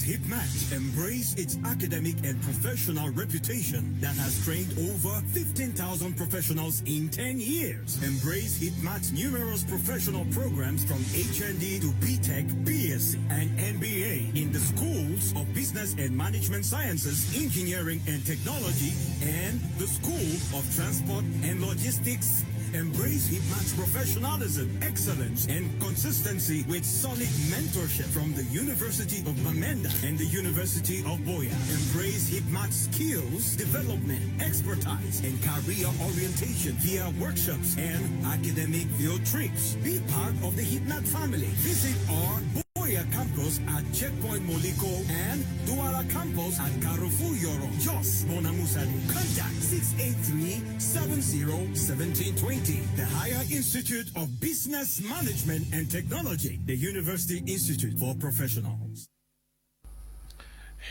HIPMAT. Embrace its academic and professional reputation that has trained over 15,000 professionals in 10 years. Embrace HIPMAT's numerous professional programs from HND to BTech, BSc, and MBA in the schools of Business and Management Sciences, Engineering and Technology, and the School of Transport and Logistics. Embrace HIPMAT's professionalism, excellence, and consistency with solid mentorship from the University of Bamenda and the University of Boya. Embrace HIPMAT's skills, development, expertise, and career orientation via workshops and academic field trips. Be part of the HIPMAT family. Visit our Boya campus at Checkpoint Moliko and Douala campus at Carrefour Yoro, Jos, Bonamusadu. Contact 683-70-1720. The Higher Institute of Business Management and Technology, the University Institute for Professionals.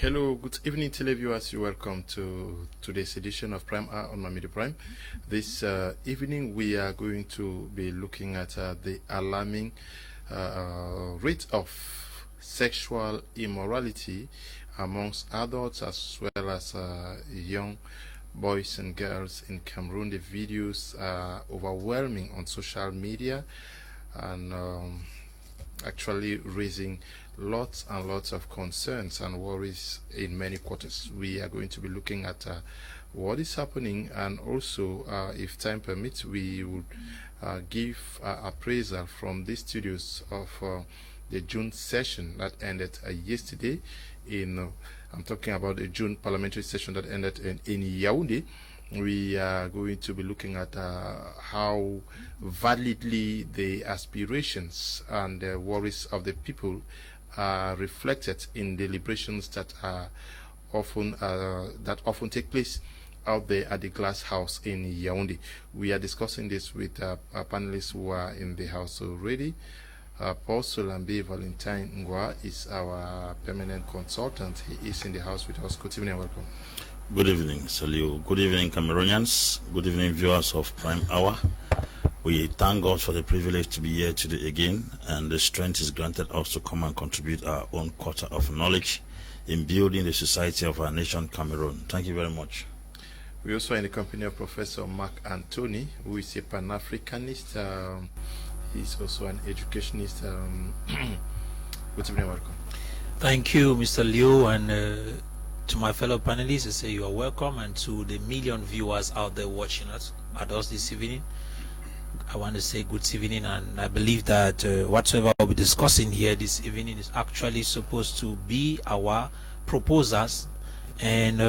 Hello, good evening televiewers. You're welcome to today's edition of Prime Hour on Mamidi Prime. This evening we are going to be looking at the alarming rate of sexual immorality amongst adults as well as young boys and girls in Cameroon. The videos are overwhelming on social media and actually raising lots and lots of concerns and worries in many quarters. We are going to be looking at what is happening, and also if time permits we would give appraisal from the studios of the June session that ended yesterday in I'm talking about the June parliamentary session that ended in Yaoundé. We are going to be looking at how validly the aspirations and the worries of the people are reflected in deliberations that are often take place out there at the Glass House in Yaoundé. We are discussing this with our panelists who are in the house already. Paul Solambe Valentine Ngwa is our permanent consultant. He is in the house with us. Good evening and welcome. Good evening, Salio. Good evening, Cameroonians. Good evening, viewers of Prime Hour. We thank God for the privilege to be here today again, and the strength is granted us to come and contribute our own quota of knowledge in building the society of our nation, Cameroon. Thank you very much. We also are in the company of Professor Mark Anthony, who is a Pan-Africanist. He's also an educationist. Good evening, welcome. Thank you, Mr. Liu, and to my fellow panelists, I say you are welcome, and to the million viewers out there watching us this evening, I want to say good evening. And I believe that whatsoever we'll be discussing here this evening is actually supposed to be our proposals, and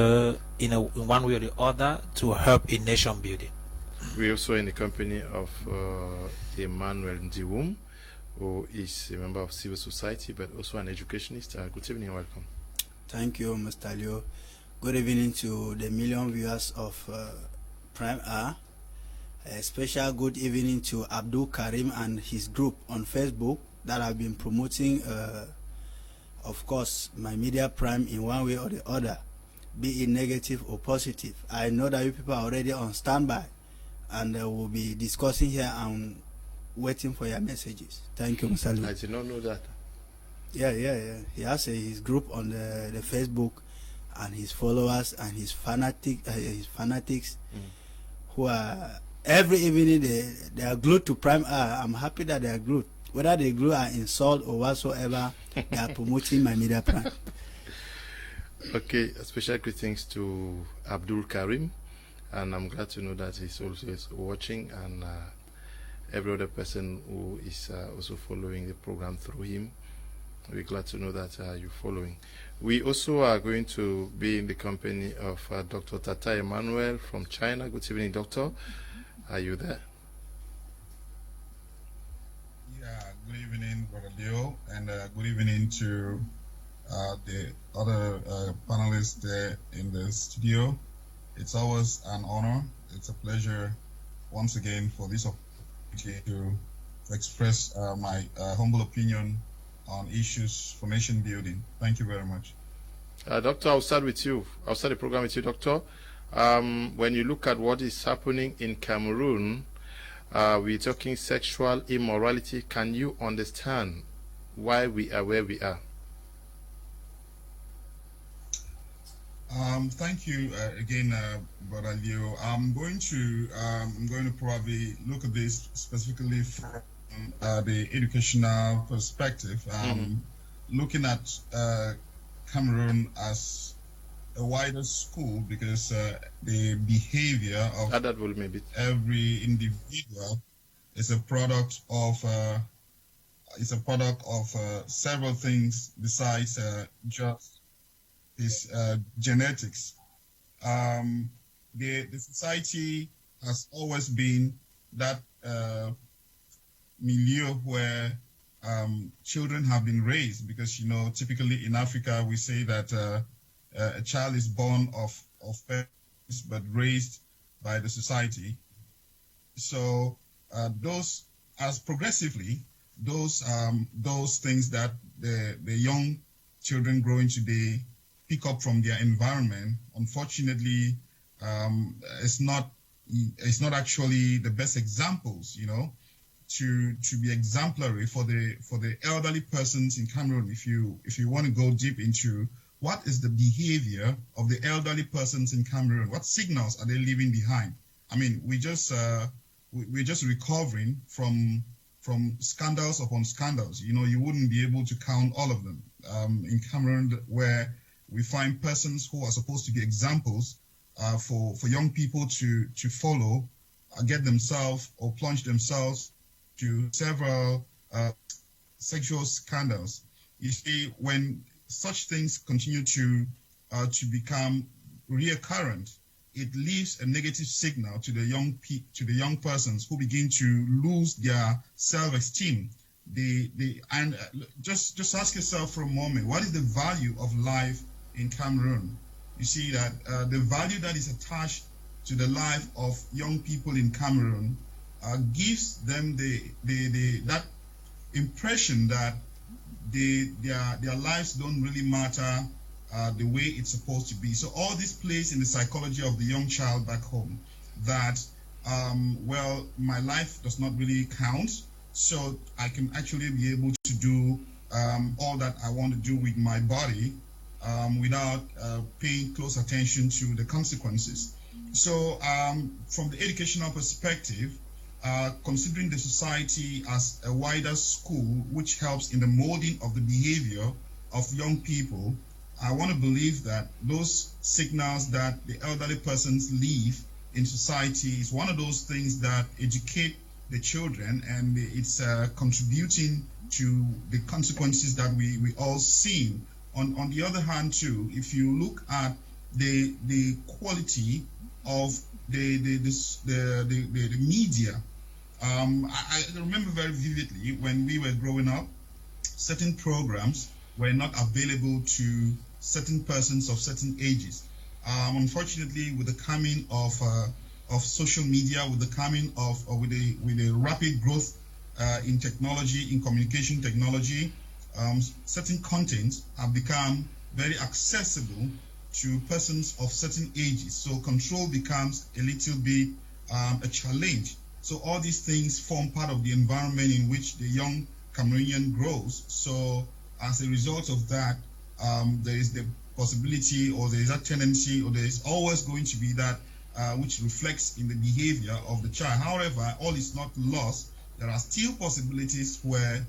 in one way or the other to help in nation building. We're also in the company of Emmanuel Ndiwum, who is a member of civil society but also an educationist. Good evening and welcome. Thank you, Mr. Leo. Good evening to the million viewers of Prime Hour. A special good evening to Abdul Karim and his group on Facebook that have been promoting, of course, my media Prime in one way or the other, be it negative or positive. I know that you people are already on standby, and we'll be discussing here and waiting for your messages. Thank you, Mr. Leo. I did not know that. Yeah. He has his group on the Facebook, and his followers and his fanatics, who are every evening they are glued to Prime Hour. I'm happy that they are glued. Whether they glue are insult or whatsoever, they are promoting my media Prime. Okay, special greetings to Abdul Karim, and I'm glad to know that he's also watching, and every other person who is also following the program through him. We're glad to know that you're following. We also are going to be in the company of Dr. Tata Emmanuel from China. Good evening, Doctor. Are you there? Yeah, good evening, Brother Leo, and good evening to the other panelists there in the studio. It's always an honor. It's a pleasure once again for this opportunity to express my humble opinion on issues for nation building. Thank you very much. Doctor, I'll start with you. I'll start the program with you, Doctor. When you look at what is happening in Cameroon, we're talking sexual immorality. Can you understand why we are where we are? Thank you again, Brother Leo. I'm going to probably look at this specifically from the educational perspective. Looking at Cameroon as a wider school, because the behavior of every individual is a product of several things besides just his genetics. The society has always been that milieu where children have been raised, because, you know, typically in Africa we say that a child is born of parents but raised by the society. So those things that the young children growing today pick up from their environment, unfortunately, it's not actually the best examples, you know, to be exemplary for the elderly persons in Cameroon. If you want to go deep into what is the behavior of the elderly persons in Cameroon, what signals are they leaving behind? I mean, we're just recovering from scandals upon scandals. You know, you wouldn't be able to count all of them in Cameroon, where we find persons who are supposed to be examples for young people to follow, get themselves or plunge themselves to several sexual scandals. You see, when such things continue to become reoccurrent, it leaves a negative signal to the young persons, who begin to lose their self-esteem. Just ask yourself for a moment, what is the value of life in Cameroon? You see that the value that is attached to the life of young people in Cameroon gives them that impression that their lives don't really matter the way it's supposed to be. So all this plays in the psychology of the young child back home, that well, my life does not really count, so I can actually be able to do all that I want to do with my body without paying close attention to the consequences. So from the educational perspective, considering the society as a wider school which helps in the molding of the behavior of young people, I want to believe that those signals that the elderly persons leave in society is one of those things that educate the children, and it's contributing to the consequences that we all see. On the other hand, too, if you look at the quality of the media, I remember very vividly when we were growing up, certain programs were not available to certain persons of certain ages. Unfortunately, with the coming of social media, with the coming of with the rapid growth in technology, in communication technology, certain contents have become very accessible to persons of certain ages. So control becomes a little bit a challenge. So all these things form part of the environment in which the young Cameroonian grows. So as a result of that, there is the possibility, or there is a tendency, or there is always going to be that which reflects in the behavior of the child. However, all is not lost. There are still possibilities where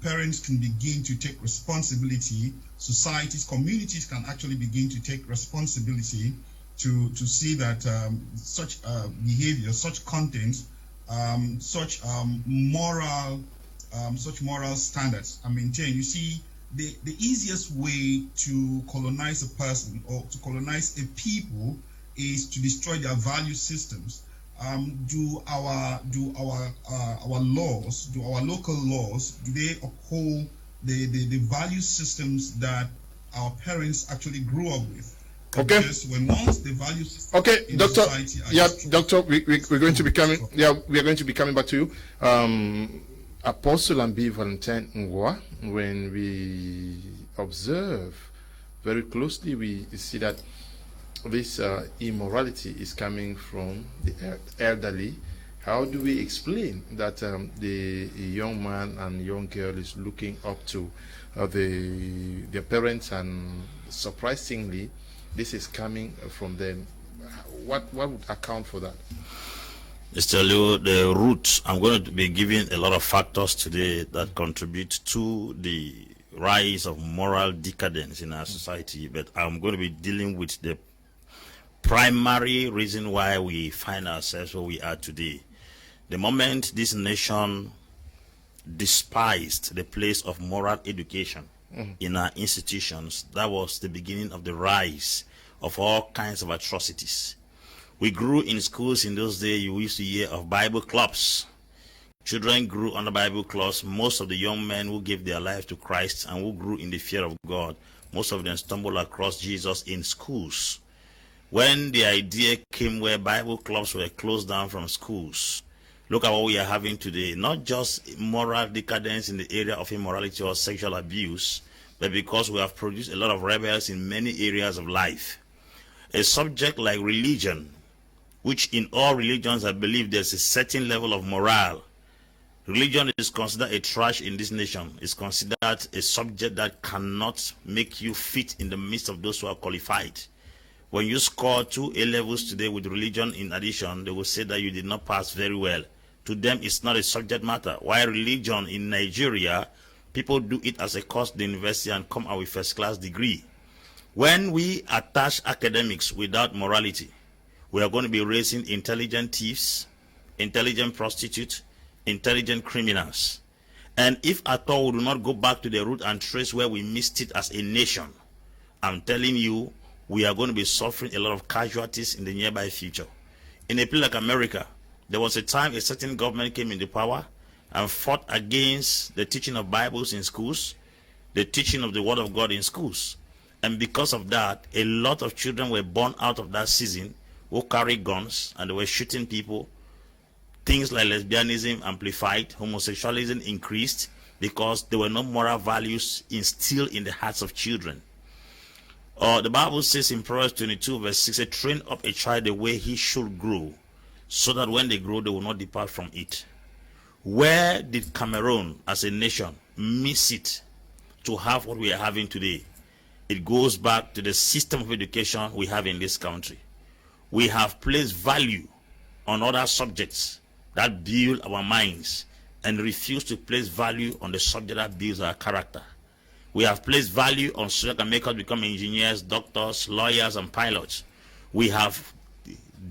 parents can begin to take responsibility. Societies, communities can actually begin to take responsibility to see that such behavior, such content, such moral standards are maintained. You see, the easiest way to colonize a person or to colonize a people is to destroy their value systems. Do our laws, do our local laws, do they uphold the value systems that our parents actually grew up with? Okay. Because when once the value system Doctor. Yeah, destroyed, Doctor. We're going to be coming. Yeah, we are going to be coming back to you. Apostle and B. Valentin Ngwa, when we observe very closely, we see that this immorality is coming from the elderly. How do we explain that the young man and young girl is looking up to their parents, and surprisingly, this is coming from them. What would account for that? Mr. Leo, the roots, I'm going to be giving a lot of factors today that contribute to the rise of moral decadence in our society, but I'm going to be dealing with the primary reason why we find ourselves where we are today. The moment this nation despised the place of moral education in our institutions, that was the beginning of the rise of all kinds of atrocities. We grew in schools in those days. You used to hear of Bible clubs. Children grew under Bible clubs. Most of the young men who gave their life to Christ and who grew in the fear of God, most of them stumbled across Jesus in schools. When the idea came where Bible clubs were closed down from schools, look at what we are having today. Not just moral decadence in the area of immorality or sexual abuse, but because we have produced a lot of rebels in many areas of life. A subject like religion, which in all religions I believe there's a certain level of morale. Religion is considered a trash in this nation. It's considered a subject that cannot make you fit in the midst of those who are qualified. When you score 2 A-levels today with religion in addition, they will say that you did not pass very well. To them, it's not a subject matter. While religion in Nigeria, people do it as a course at the university and come out with first-class degree. When we attach academics without morality, we are going to be raising intelligent thieves, intelligent prostitutes, intelligent criminals. And if at all we do not go back to the root and trace where we missed it as a nation, I'm telling you, we are going to be suffering a lot of casualties in the nearby future. In a place like America, there was a time a certain government came into power and fought against the teaching of Bibles in schools, the teaching of the Word of God in schools. And because of that, a lot of children were born out of that season who carried guns and they were shooting people. Things like lesbianism amplified, homosexualism increased because there were no moral values instilled in the hearts of children. The Bible says in Proverbs 22 verse 6, train up a child the way he should grow, so that when they grow, they will not depart from it. Where did Cameroon as a nation miss it to have what we are having today? It goes back to the system of education we have in this country. We have placed value on other subjects that build our minds and refuse to place value on the subject that builds our character. We have placed value on subjects that make us become engineers, doctors, lawyers, and pilots. We have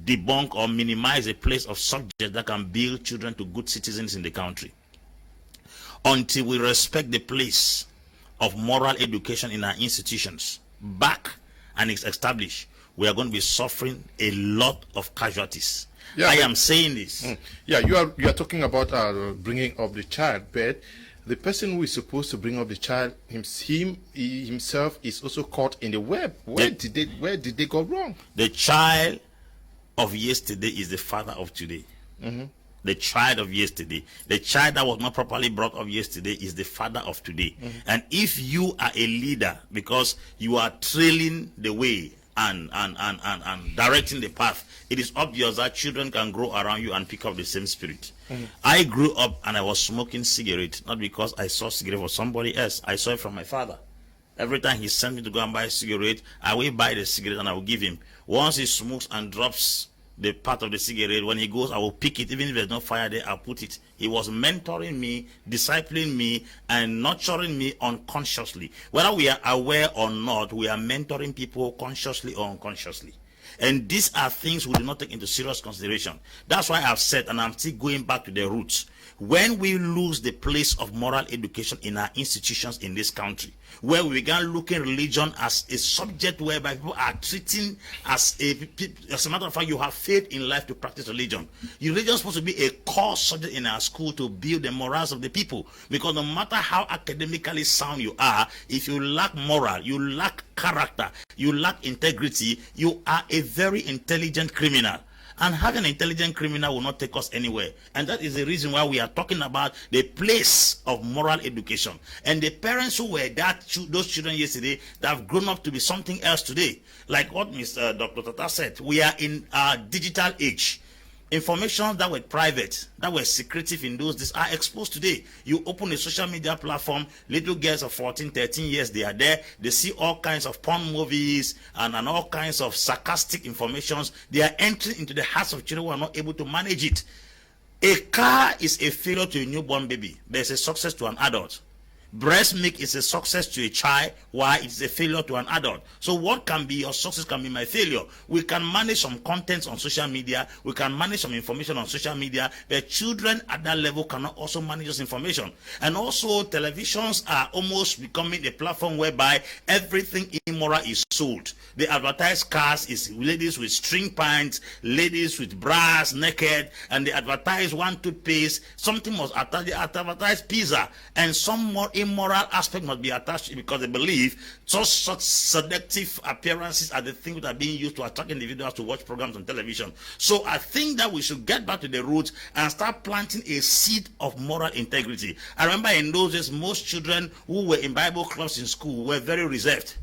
debunked or minimized a place of subjects that can build children to good citizens in the country. Until we respect the place of moral education in our institutions back and it's established, we are going to be suffering a lot of casualties. Yeah, I am saying this. Yeah, you are talking about bringing up the child, but the person who is supposed to bring up the child, himself is also caught in the web. Where did they go wrong? The child of yesterday is the father of today. The child of yesterday, the child that was not properly brought up yesterday, is the father of today. And if you are a leader because you are trailing the way and directing the path, it is obvious that children can grow around you and pick up the same spirit. I grew up and I was smoking cigarettes, not because I saw cigarette for somebody else. I saw it from my father. Every time he sent me to go and buy a cigarette, I will buy the cigarette and I will give him. Once he smokes and drops the part of the cigarette, when he goes, I will pick it. Even if there's no fire there, I'll put it. He was mentoring me, discipling me, and nurturing me unconsciously. Whether we are aware or not, we are mentoring people consciously or unconsciously. And these are things we do not take into serious consideration. That's why I've said, and I'm still going back to the roots, when we lose the place of moral education in our institutions in this country, where we began looking religion as a subject whereby people are treating as a matter of fact, you have faith in life to practice religion. Religion is supposed to be a core subject in our school to build the morals of the people. Because no matter how academically sound you are, if you lack moral, you lack character, you lack integrity, you are a very intelligent criminal. And having an intelligent criminal will not take us anywhere. And that is the reason why we are talking about the place of moral education. And the parents who were those children yesterday that have grown up to be something else today. Like what Dr. Tata said, we are in a digital age. Information that were private, that were secretive in those days, are exposed today. You open a social media platform, little girls of 14, 13 years, they are there. They see all kinds of porn movies and all kinds of sarcastic informations. They are entering into the hearts of children who are not able to manage it. A car is a failure to a newborn baby. There's a success to an adult. Breast milk is a success to a child, while it's a failure to an adult. So what can be your success can be my failure. We can manage some contents on social media, we can manage some information on social media, but children at that level cannot also manage this information. And also televisions are almost becoming a platform whereby everything immoral is sold. They advertise cars, is ladies with string pants, ladies with bras naked, and they advertise one toothpaste, something must attach, they advertise pizza, and some more immoral aspect must be attached because they believe such seductive appearances are the things that are being used to attract individuals to watch programs on television. So I think that we should get back to the roots and start planting a seed of moral integrity. I remember in those days, most children who were in Bible clubs in school were very reserved.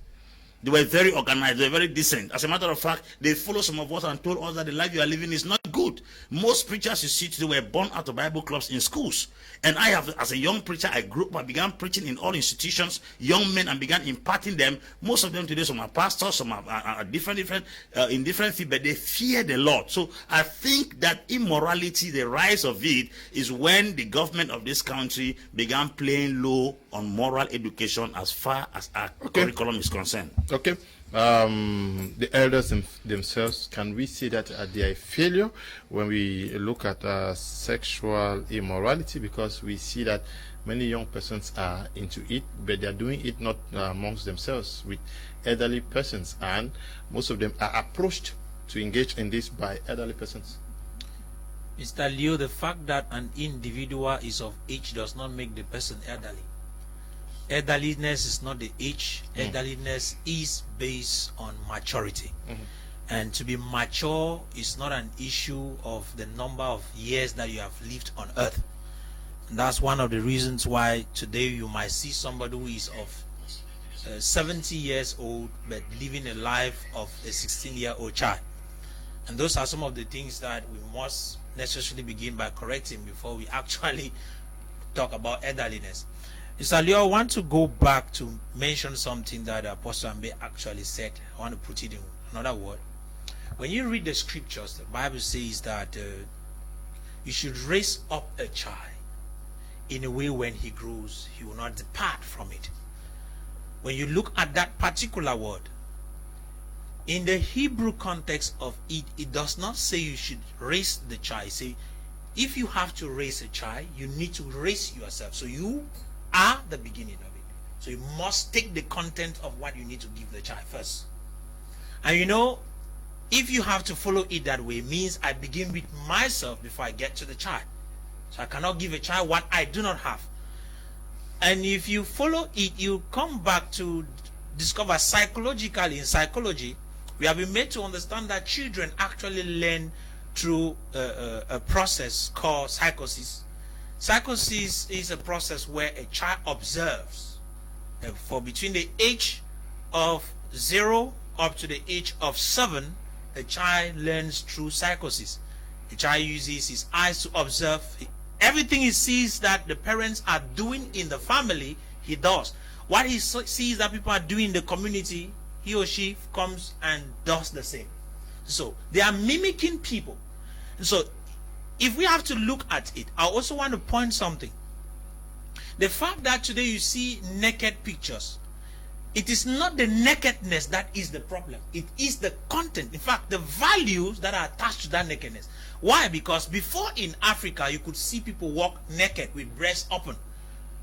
They were very organized, they were very decent. As a matter of fact, they followed some of us and told us that the life you are living is not good. Most preachers you see today were born out of Bible clubs in schools. And I have, as a young preacher, I grew up, I began preaching in all institutions, young men, and began imparting them. Most of them today, some are pastors, some are in different fields, but they fear the Lord. So I think that immorality, the rise of it, is when the government of this country began playing low on moral education as far as our curriculum is concerned. Okay. The elders themselves, can we say that they are a failure when we look at sexual immorality? Because we see that many young persons are into it, but they are doing it not amongst themselves, with elderly persons, and most of them are approached to engage in this by elderly persons. Mr. Leo, the fact that an individual is of age does not make the person elderly. Elderliness is not the age. Elderliness is based on maturity. And to be mature is not an issue of the number of years that you have lived on earth. And that's one of the reasons why today you might see somebody who is of 70 years old but living a life of a 16-year-old child. And those are some of the things that we must necessarily begin by correcting before we actually talk about elderliness. Mr. Leo, I want to go back to mention something that Apostle Ambe actually said. I want to put it in another word. When you read the scriptures, the Bible says that you should raise up a child in a way when he grows, he will not depart from it. When you look at that particular word, in the Hebrew context of it, it does not say you should raise the child. Say, if you have to raise a child, you need to raise yourself. So you are the beginning of it. So you must take the content of what you need to give the child first. And you know, if you have to follow it that way, means I begin with myself before I get to the child. So I cannot give a child what I do not have. And if you follow it, you come back to discover psychologically, in psychology, we have been made to understand that children actually learn through a process called psychosis. Psychosis is a process where a child observes for between the age of 0 up to the age of 7. A child learns through psychosis. The child uses his eyes to observe everything he sees that the parents are doing in the family. He does what he sees that people are doing in the community. He or she comes and does the same. So they are mimicking people. So if we have to look at it, I also want to point something. The fact that today you see naked pictures, it is not the nakedness that is the problem. It is the content. In fact, the values that are attached to that nakedness. Why? Because before in Africa, you could see people walk naked with breasts open.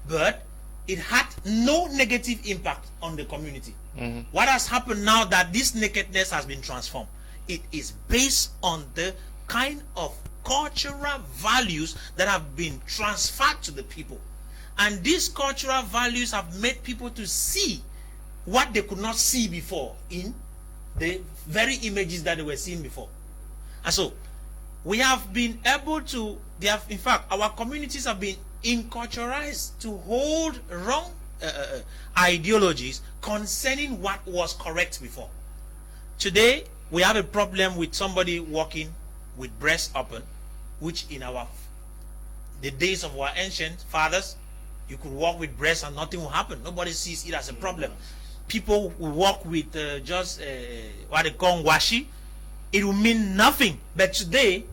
But it had no negative impact on the community. What has happened now that this nakedness has been transformed? It is based on the kind of cultural values that have been transferred to the people. And these cultural values have made people to see what they could not see before in the very images that they were seeing before. And so we have been able to, in fact, our communities have been enculturized to hold wrong ideologies concerning what was correct before. Today we have a problem with somebody walking with breasts open, which in the days of our ancient fathers, you could walk with breast and nothing will happen. Nobody sees it as a problem. People who walk with just what they call washi, it will mean nothing. But today,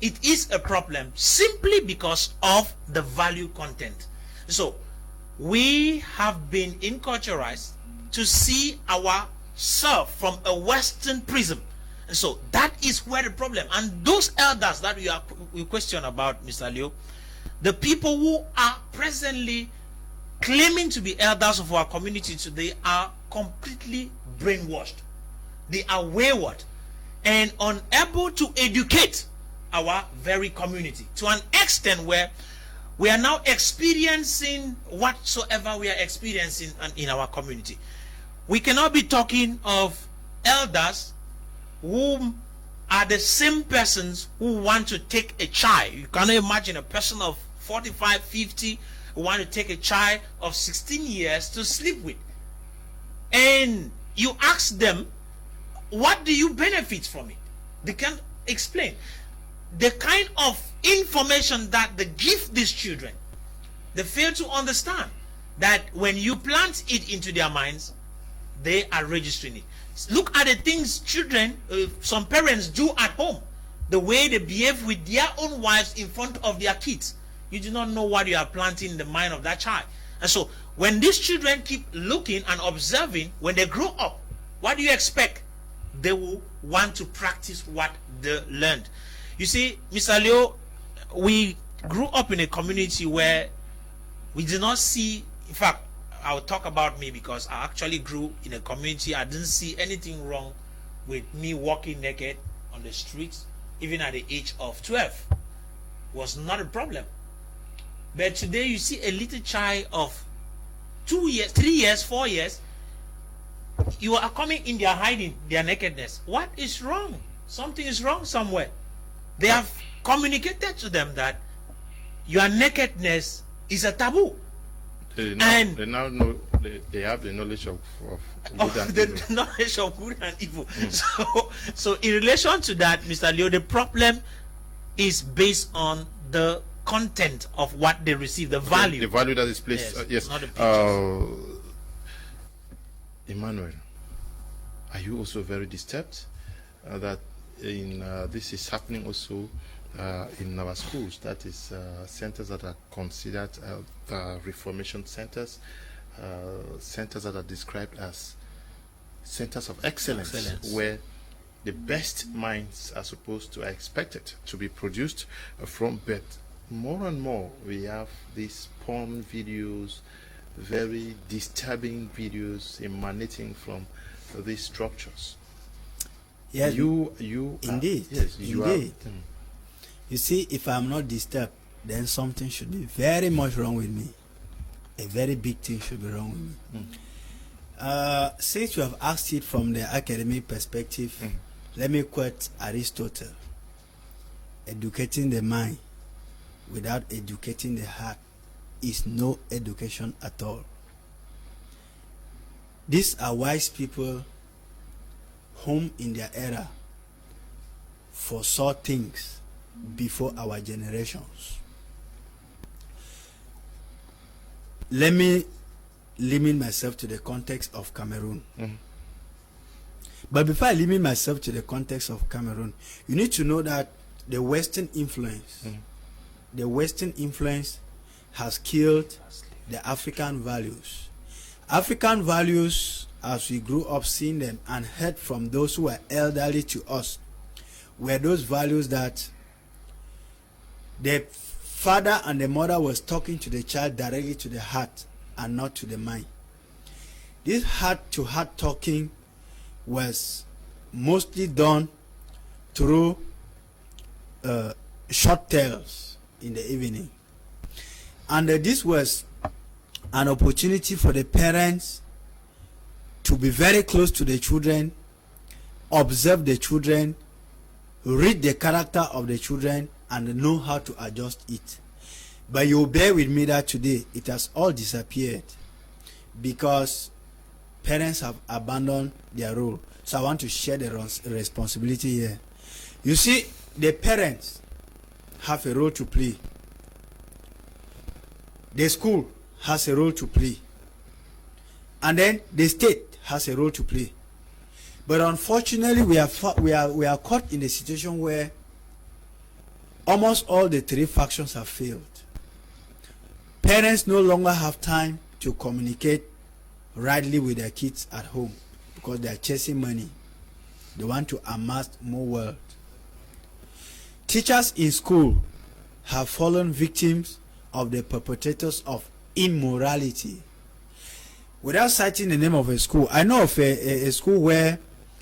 it is a problem simply because of the value content. So, we have been enculturized to see ourselves from a Western prism. And so, that is where the problem. And those elders that we question about, Mr. Leo, the people who are presently claiming to be elders of our community today are completely brainwashed. They are wayward and unable to educate our very community to an extent where we are now experiencing whatsoever we are experiencing in our community. We cannot be talking of elders who are the same persons who want to take a child. You cannot imagine a person of 45, 50 who want to take a child of 16 years to sleep with. And you ask them, what do you benefit from it? They can't explain. The kind of information that they give these children, they fail to understand that when you plant it into their minds, they are registering it. Look at the things children, some parents do at home, the way they behave with their own wives in front of their kids. You do not know what you are planting in the mind of that child. And so when these children keep looking and observing, when they grow up, what do you expect? They will want to practice what they learned. You see, Mr. Leo, we grew up in a community where we did not see, in fact, I'll talk about me because I actually grew in a community. I didn't see anything wrong with me walking naked on the streets, even at the age of 12. It was not a problem. But today you see a little child of 2 years, 3 years, 4 years, you are coming in, they are hiding their nakedness. What is wrong? Something is wrong somewhere. They have communicated to them that your nakedness is a taboo. They now know, they have the knowledge of good and evil. The knowledge of good and evil. So in relation to that, Mr. Leo, the problem is based on the content of what they receive, the value. The value that is placed. Yes. Not the pictures. Emmanuel, are you also very disturbed that this is happening also in our schools? That is centers that are considered reformation centers, centers that are described as centers of excellence, where the best minds are supposed to are expected to be produced from birth. More and more we have these porn videos, very disturbing videos emanating from these structures. Yes, you indeed, yes, you indeed. are. You see, if I'm not disturbed, then something should be very much wrong with me. A very big thing should be wrong with me. Since you have asked it from the academic perspective, let me quote Aristotle. Educating the mind without educating the heart is no education at all. These are wise people whom in their era foresaw things before our generations. Let me limit myself to the context of Cameroon. But before I limit myself to the context of Cameroon, you need to know that the Western influence, has killed the African values. African values, as we grew up seeing them and heard from those who were elderly to us, were those values that the father and the mother was talking to the child directly to the heart and not to the mind. This heart-to-heart talking was mostly done through short tales in the evening. And this was an opportunity for the parents to be very close to the children, observe the children, read the character of the children, and know how to adjust it. But you bear with me that today it has all disappeared because parents have abandoned their role. So I want to share the responsibility here. You see, the parents have a role to play. The school has a role to play. And then the state has a role to play. But unfortunately, we are caught in a situation where almost all the three factions have failed. Parents no longer have time to communicate rightly with their kids at home because they are chasing money. They want to amass more wealth. Teachers in school have fallen victims of the perpetrators of immorality. Without citing the name of a school, I know of a school where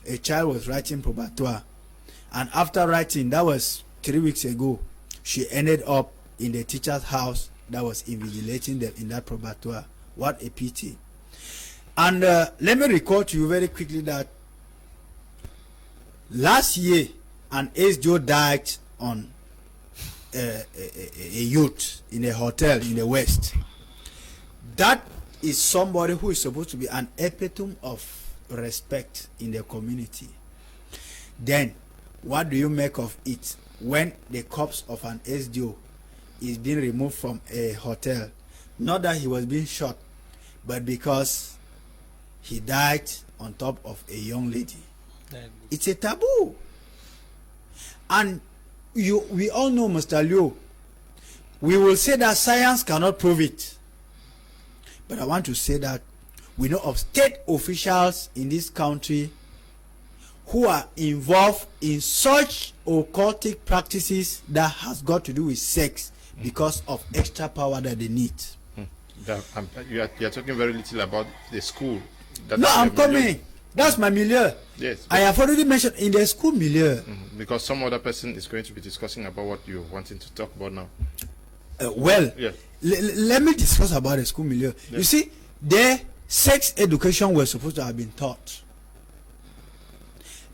a child was writing probatoire, and after writing, that was 3 weeks ago, she ended up in the teacher's house that was invigilating them in that probatoire. What a pity. And let me recall to you very quickly that last year an SDO died on a youth in a hotel in the West. That is somebody who is supposed to be an epitome of respect in the community. Then what do you make of it when the corpse of an SDO is being removed from a hotel? Not that he was being shot, but because he died on top of a young lady. It's a taboo. And we all know, Mr. Liu, we will say that science cannot prove it. But I want to say that we know of state officials in this country who are involved in such occultic practices that has got to do with sex because of extra power that they need. You are talking very little about the school. No, I'm coming. That's my milieu. Yes. I have already mentioned in the school milieu. Because some other person is going to be discussing about what you're wanting to talk about now. Let me discuss about the school milieu. Yeah. You see, their sex education was supposed to have been taught.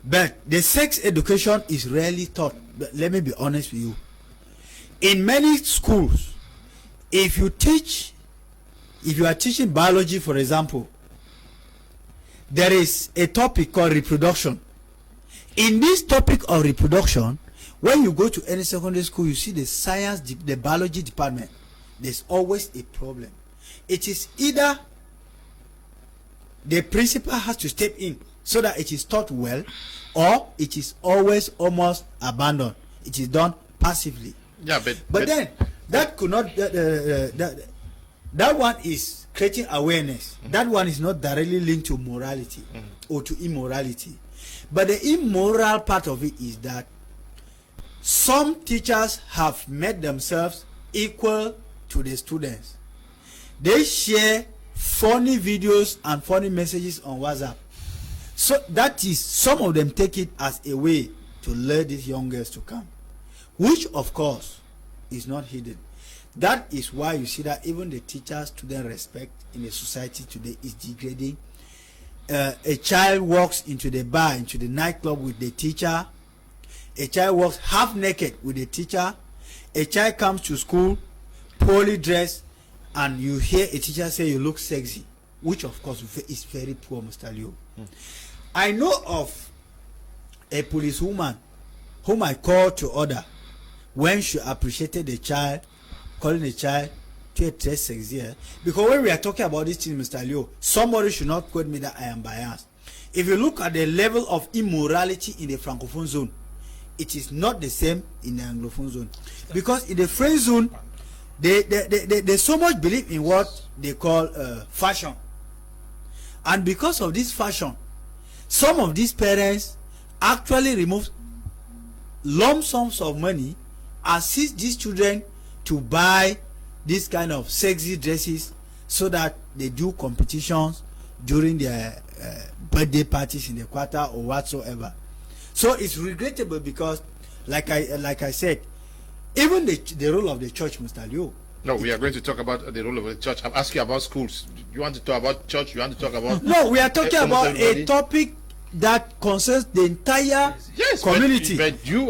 But the sex education is rarely taught. But let me be honest with you. In many schools, if you are teaching biology, for example, there is a topic called reproduction. In this topic of reproduction, when you go to any secondary school, you see the science, the biology department, there's always a problem. It is either the principal has to step in so that it is taught well, or it is always almost abandoned. It is done passively. Yeah, but then that could not. That one is creating awareness. That one is not directly linked to morality or to immorality. But the immoral part of it is that some teachers have made themselves equal to the students. They share funny videos and funny messages on WhatsApp. So that is, some of them take it as a way to lure these young girls to come, which of course is not hidden. That is why you see that even the teacher-student respect in the society today is degrading. A child walks into the bar, into the nightclub with the teacher. A child walks half naked with the teacher. A child comes to school poorly dressed, and you hear a teacher say you look sexy, which of course is very poor, Mr. Liu. I know of a policewoman whom I called to order when she appreciated the child, calling the child to a dress sexy. Because when we are talking about this thing, Mr. Liu, somebody should not quote me that I am biased. If you look at the level of immorality in the Francophone zone, it is not the same in the Anglophone zone. Because in the French zone, they so much believe in what they call fashion. And because of this fashion, some of these parents actually remove lump sums of money, assist these children to buy this kind of sexy dresses so that they do competitions during their birthday parties in the quarter or whatsoever. So it's regrettable because, like I said, even the role of the church, Mr. Liu. No, we are going to talk about the role of the church. I'm asking you about schools. You want to talk about church? You want to talk about... No, we are talking about a topic that concerns the entire community. But you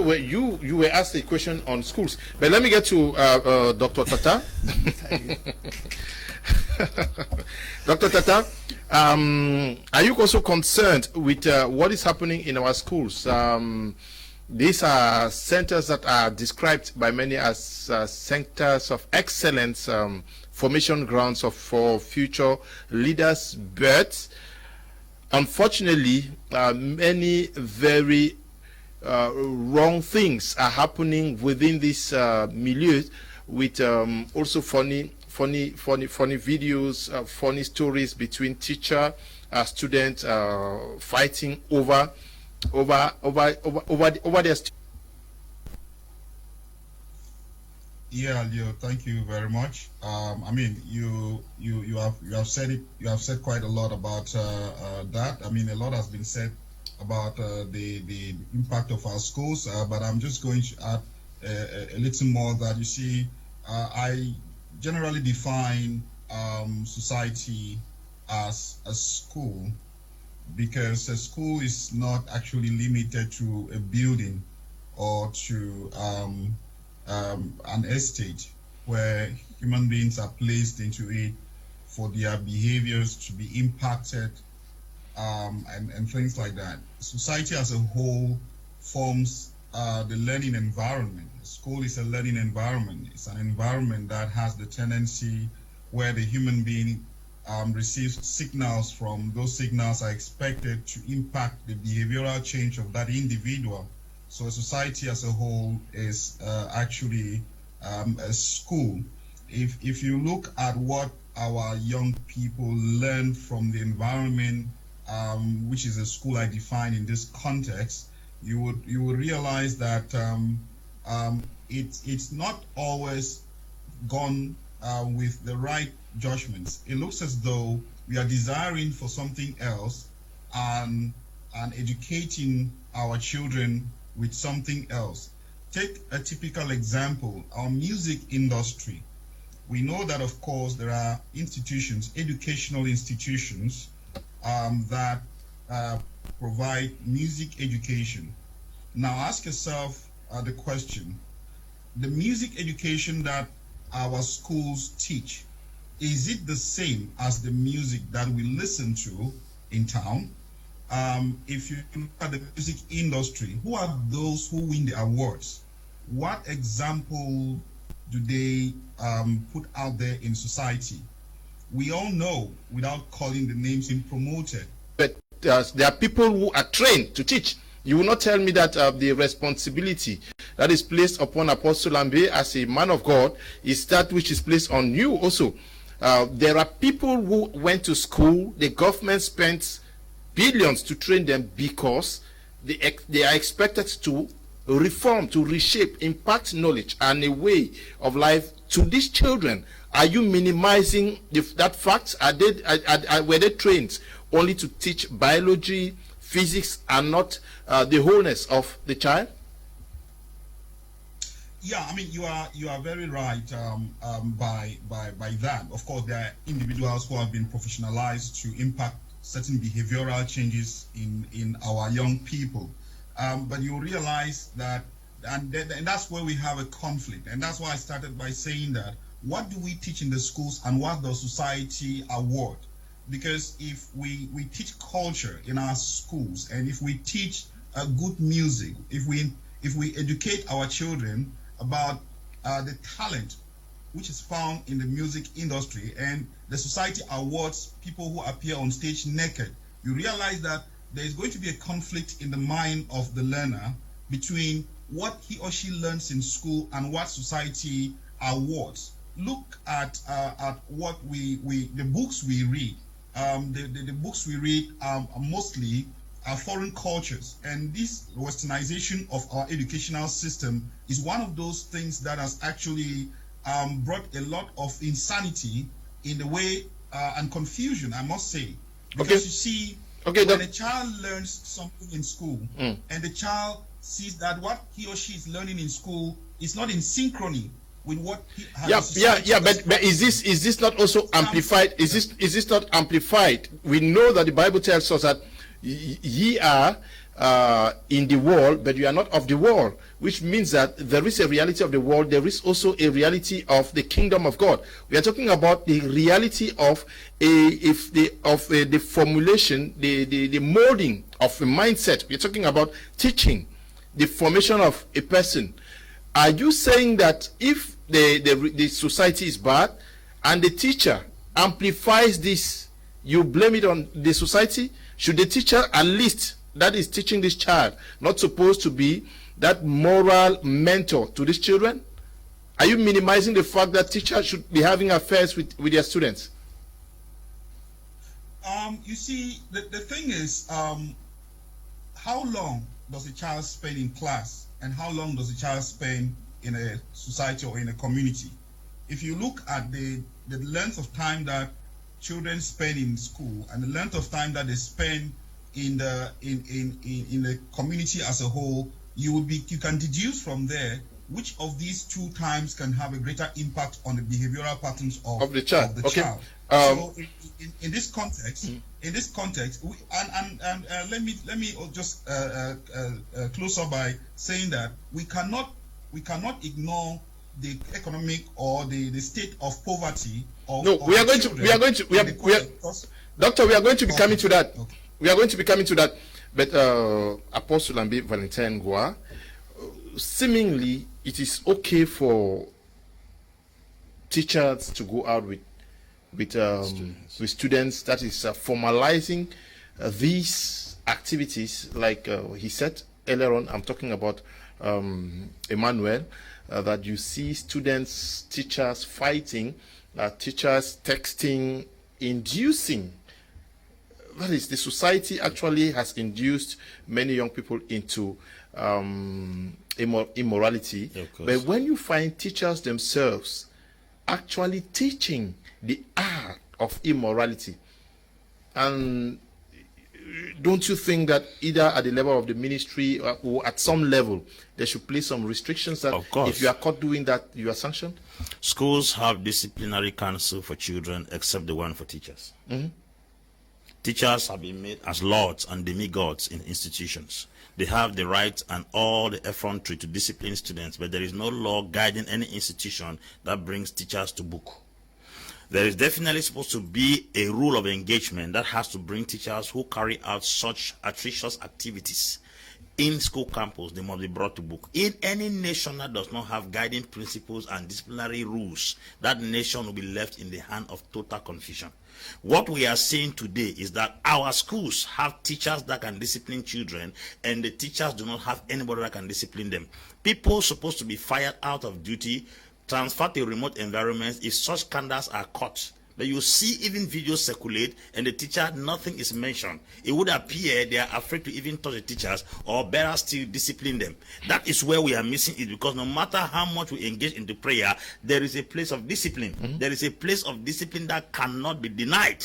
were asked a question on schools. But let me get to Dr. Tata. Dr. Tata, are you also concerned with what is happening in our schools? These are centers that are described by many as centers of excellence, formation grounds for future leaders. But unfortunately, many very wrong things are happening within this milieu, with also funny videos, funny stories between teacher, student fighting over their Yeah, Leo, thank you very much. I mean, you have said it. You have said quite a lot about that. I mean, a lot has been said about the impact of our schools, but I'm just going to add a little more. That you see, I generally define society as a school, because a school is not actually limited to a building or to an estate where human beings are placed into it for their behaviors to be impacted, and things like that. Society as a whole forms the learning environment. School is a learning environment. It's an environment that has the tendency where the human being receives signals. From those signals are expected to impact the behavioral change of that individual. So a society as a whole is actually a school. If you look at what our young people learn from the environment, which is a school I define in this context, you would realize that it's not always gone with the right judgments. It looks as though we are desiring for something else and educating our children with something else. Take a typical example, our music industry. We know that, of course, there are institutions, educational institutions, that provide music education. Now ask yourself the question, the music education that our schools teach, is it the same as the music that we listen to in town? If you look at the music industry, who are those who win the awards? What example do they put out there in society? We all know, without calling the names being promoted. But there are people who are trained to teach. You will not tell me that the responsibility that is placed upon Apostle Ambe as a man of God is that which is placed on you also. There are people who went to school, the government spent billions to train them because they are expected to reform, to reshape, impact knowledge and a way of life to these children. Are you minimizing that fact? Were they trained only to teach biology, physics, and not the wholeness of the child? Yeah, I mean, you are very right by that. Of course, there are individuals who have been professionalized to impact certain behavioral changes in our young people. But you realize that, and that's where we have a conflict. And that's why I started by saying that, what do we teach in the schools and what does society award? Because if we teach culture in our schools, and if we teach good music, if we educate our children about the talent which is found in the music industry, and the society awards people who appear on stage naked, you realize that there is going to be a conflict in the mind of the learner between what he or she learns in school and what society awards. Look at what the books we read. The books we read are mostly foreign cultures, and this westernization of our educational system is one of those things that has actually brought a lot of insanity in the way and confusion, I must say. Because you see, when a child learns something in school and the child sees that what he or she is learning in school is not in synchrony with what but is this not also amplified? Is this not amplified? We know that the Bible tells us that ye are in the world, but you are not of the world, which means that there is a reality of the world. There is also a reality of the kingdom of God. We are talking about the reality of the formulation, the molding of a mindset. We are talking about teaching. the formation of a person. Are you saying that if the society is bad and the teacher amplifies this, you blame it on the society? Should the teacher, at least that is teaching this child, not supposed to be that moral mentor to these children? Are you minimizing the fact that teachers should be having affairs with their students? You see, the thing is, how long does a child spend in class, and how long does a child spend in a society or in a community? If you look at the length of time that children spend in school and the length of time that they spend in the community as a whole, you can deduce from there which of these two times can have a greater impact on the behavioral patterns of the child. So in this context, let me just close up by saying that we cannot ignore the economic or the state of poverty of Doctor, we are going to be coming to that. Okay. We are going to be coming to that. But Apostle Lambi Valentin Goa, seemingly it is okay for teachers to go out with students. That is formalizing these activities, like he said earlier on. I'm talking about Emmanuel, that you see students, teachers fighting, teachers texting, inducing. That is, the society actually has induced many young people into immorality. But when you find teachers themselves actually teaching the art of immorality, and don't you think that either at the level of the ministry or at some level they should place some restrictions that if you are caught doing that, you are sanctioned? Schools have disciplinary council for children except the one for teachers. Teachers have been made as lords and demigods in institutions. They have the right and all the effrontery to discipline students, but there is no law guiding any institution that brings teachers to book. There is definitely supposed to be a rule of engagement that has to bring teachers who carry out such atrocious activities in school campus. They must be brought to book. In any nation that does not have guiding principles and disciplinary rules, that nation will be left in the hand of total confusion. What we are seeing today is that our schools have teachers that can discipline children, and the teachers do not have anybody that can discipline them. People supposed to be fired out of duty, transferred to remote environments if such scandals are caught. But you see even videos circulate and the teacher, nothing is mentioned. It would appear they are afraid to even touch the teachers, or better still discipline them. That is where we are missing it, because no matter how much we engage into prayer, there is a place of discipline. There is a place of discipline that cannot be denied.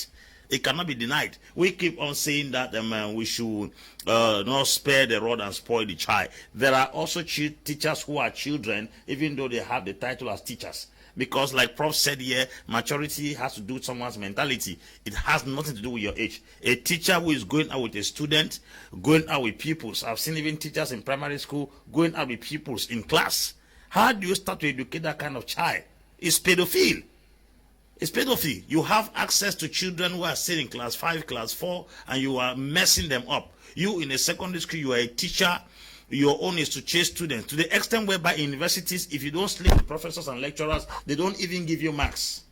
It cannot be denied. We keep on saying that we should not spare the rod and spoil the child. There are also teachers who are children, even though they have the title as teachers. Because like Prof said here, maturity has to do with someone's mentality. It has nothing to do with your age. A teacher who is going out with a student, going out with pupils. I've seen even teachers in primary school going out with pupils in class. How do you start to educate that kind of child? It's pedophile. It's pedophile. You have access to children who are sitting in class 5, class 4, and you are messing them up. You in a secondary school, you are a teacher. Your own is to chase students, to the extent whereby in universities, if you don't sleep with professors and lecturers, they don't even give you marks.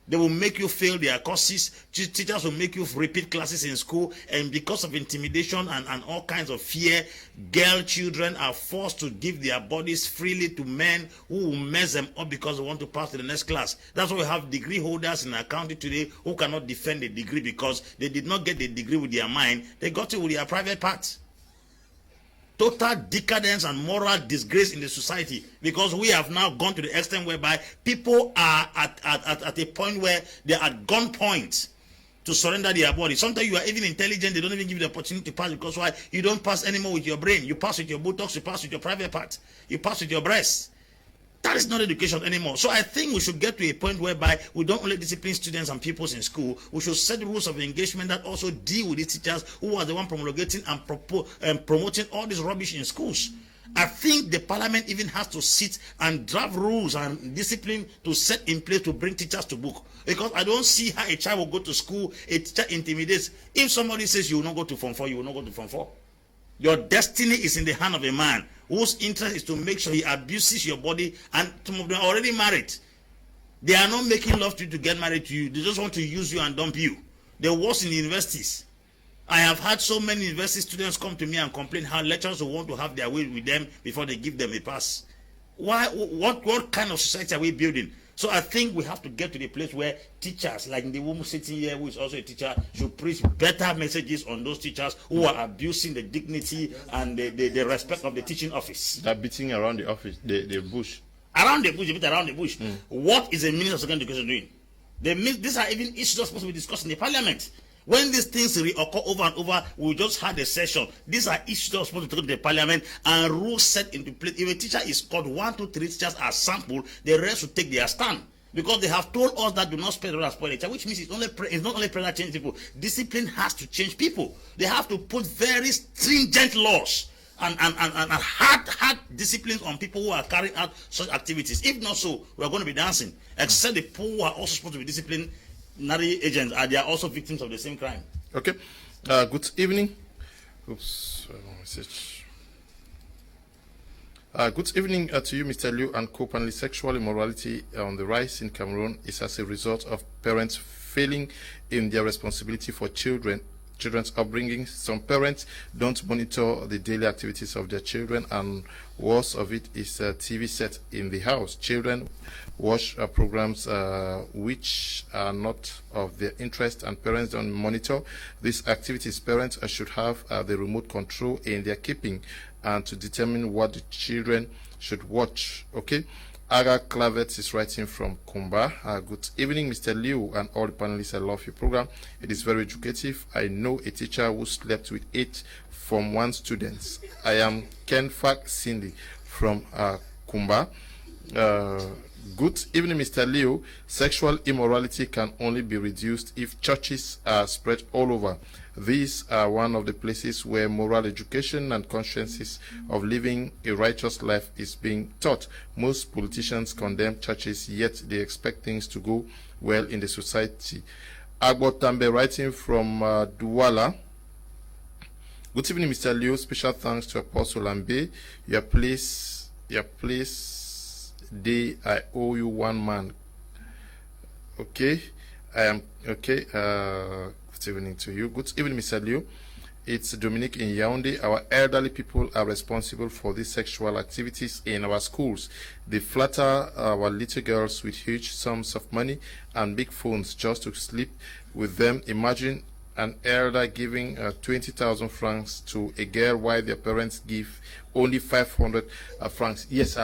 They will make you fail their courses. Teachers will make you repeat classes in school, and because of intimidation and all kinds of fear, girl children are forced to give their bodies freely to men who will mess them up because they want to pass to the next class. That's why we have degree holders in our country today who cannot defend a degree because they did not get the degree with their mind, they got it with their private parts. Total decadence and moral disgrace in the society, because we have now gone to the extent whereby people are at a point where they are at gunpoint to surrender their body. Sometimes you are even intelligent, they don't even give you the opportunity to pass, because why? You don't pass anymore with your brain. You pass with your buttocks, you pass with your private parts, you pass with your breasts. That is not education anymore. So I think we should get to a point whereby we don't only discipline students and pupils in school, we should set rules of engagement that also deal with these teachers who are the one promulgating and promoting all this rubbish in schools. I think the parliament even has to sit and draft rules and discipline to set in place to bring teachers to book. Because I don't see how a child will go to school, a teacher intimidates. If somebody says you will not go to Form 4, you will not go to Form 4. Your destiny is in the hand of a man whose interest is to make sure he abuses your body, and some of them are already married. They are not making love to you to get married to you. They just want to use you and dump you. The worst in the universities. I have had so many university students come to me and complain how lecturers will want to have their way with them before they give them a pass. Why? What kind of society are we building? So I think we have to get to the place where teachers, like the woman sitting here who is also a teacher, should preach better messages on those teachers who are abusing the dignity and the respect of the teaching office. They're beating around the office, the bush. Around the bush, a bit around the bush. What is the Minister of Secondary Education doing? These are even issues that are supposed to be discussed in the parliament. When these things reoccur over and over, we just had a session. These are issues that are supposed to go to the parliament and rules set into place. If a teacher is called 1, 2, 3 teachers as sample, the rest will take their stand. Because they have told us that do not spread the spoil nature, which means it's not only prayer that changes people. Discipline has to change people. They have to put very stringent laws and hard disciplines on people who are carrying out such activities. If not so, we are going to be dancing. Except the people who are also supposed to be disciplined. Nari agents they are also victims of the same crime. Okay. Good evening. Oops. Message. Good evening to you, Mr. Liu and co-panelists. Sexual immorality on the rise in Cameroon is as a result of parents failing in their responsibility for children's upbringing. Some parents don't monitor the daily activities of their children, and worst of it is a TV set in the house. Children watch programs which are not of their interest, and parents don't monitor these activities. Parents should have the remote control in their keeping and to determine what the children should watch. Okay. Aga Clavet is writing from Kumba. Good evening, Mr. Liu and all the panelists. I love your program. It is very educative. I know a teacher who slept with 8 Form 1 students. I am Ken Fak Cindy from Kumba. Good evening, Mr. Liu. Sexual immorality can only be reduced if churches are spread all over. These are one of the places where moral education and consciences of living a righteous life is being taught. Most politicians condemn churches, yet they expect things to go well in the society. Agbotambe writing from Douala. Good evening, Mr. Liu. Special thanks to Apostle Ambe. Your place, day, I owe you 1 man. Okay, I am okay. Good evening to you. Good evening, Mr. Liu. It's Dominique in Yaoundé. Our elderly people are responsible for these sexual activities in our schools. They flatter our little girls with huge sums of money and big phones just to sleep with them. Imagine an elder giving 20,000 francs to a girl while their parents give only 500 francs. Yes,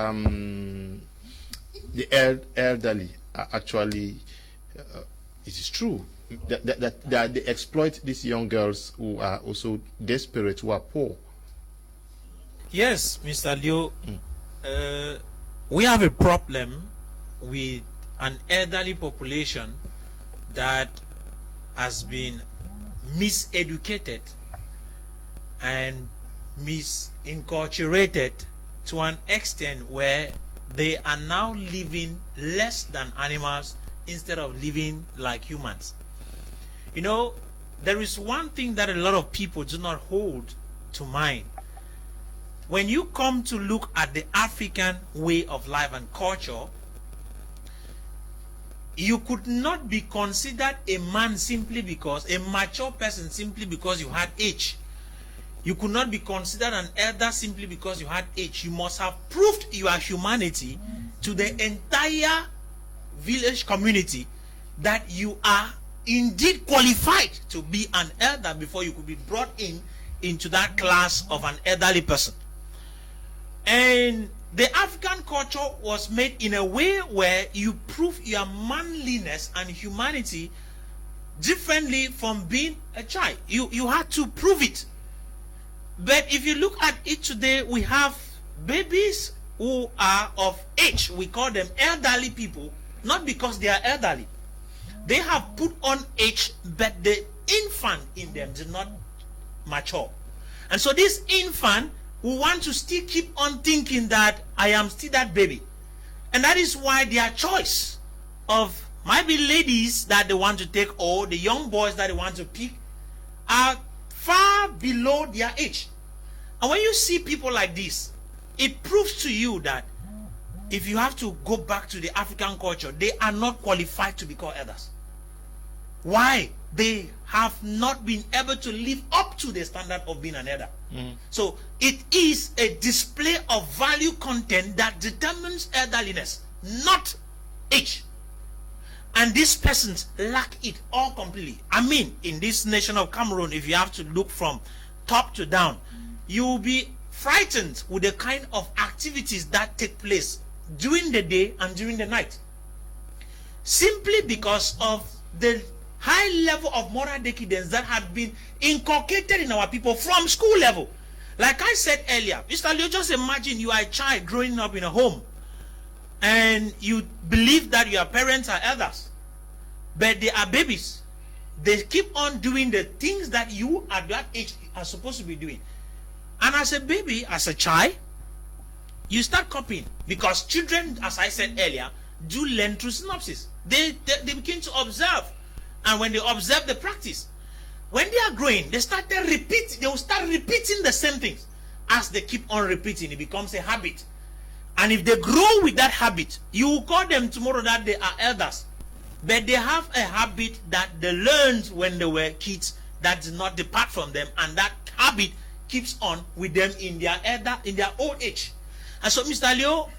the elderly are actually, it is true that they exploit these young girls who are also desperate, who are poor. Yes, Mr. Liu, we have a problem with an elderly population that has been miseducated and misinculturated to an extent where they are now living less than animals instead of living like humans. You know, there is one thing that a lot of people do not hold to mind. When you come to look at the African way of life and culture, you could not be considered a man simply because, a mature person simply because you had age. You could not be considered an elder simply because you had age. You must have proved your humanity to the entire village community that you are indeed qualified to be an elder before you could be brought into that class of an elderly person. And the African culture was made in a way where you prove your manliness and humanity differently from being a child. You had to prove it. But if you look at it today, we have babies who are of age. We call them elderly people, not because they are elderly. They have put on age, but the infant in them did not mature. And so this infant will want to still keep on thinking that I am still that baby. And that is why their choice of might be ladies that they want to take or the young boys that they want to pick are far below their age. And when you see people like this, it proves to you that if you have to go back to the African culture, they are not qualified to be called elders. Why? They have not been able to live up to the standard of being an elder. So it is a display of value content that determines elderliness, not age. And these persons lack it all completely. I mean, in this nation of Cameroon, if you have to look from top to down, you will be frightened with the kind of activities that take place during the day and during the night, simply because of the high level of moral decadence that had been inculcated in our people from school level. Like I said earlier, Mr. Leo, just imagine you are a child growing up in a home and you believe that your parents are elders, but they are babies. They keep on doing the things that you at that age are supposed to be doing. And as a baby, as a child, you start copying, because children, as I said earlier, do learn through synopsis. They begin to observe, and when they observe, they practice. When they are growing, they will start repeating the same things. As they keep on repeating, it becomes a habit. And if they grow with that habit, you will call them tomorrow that they are elders, but they have a habit that they learned when they were kids that did not depart from them, and that habit keeps on with them in their old age. And so, Mr. Leo,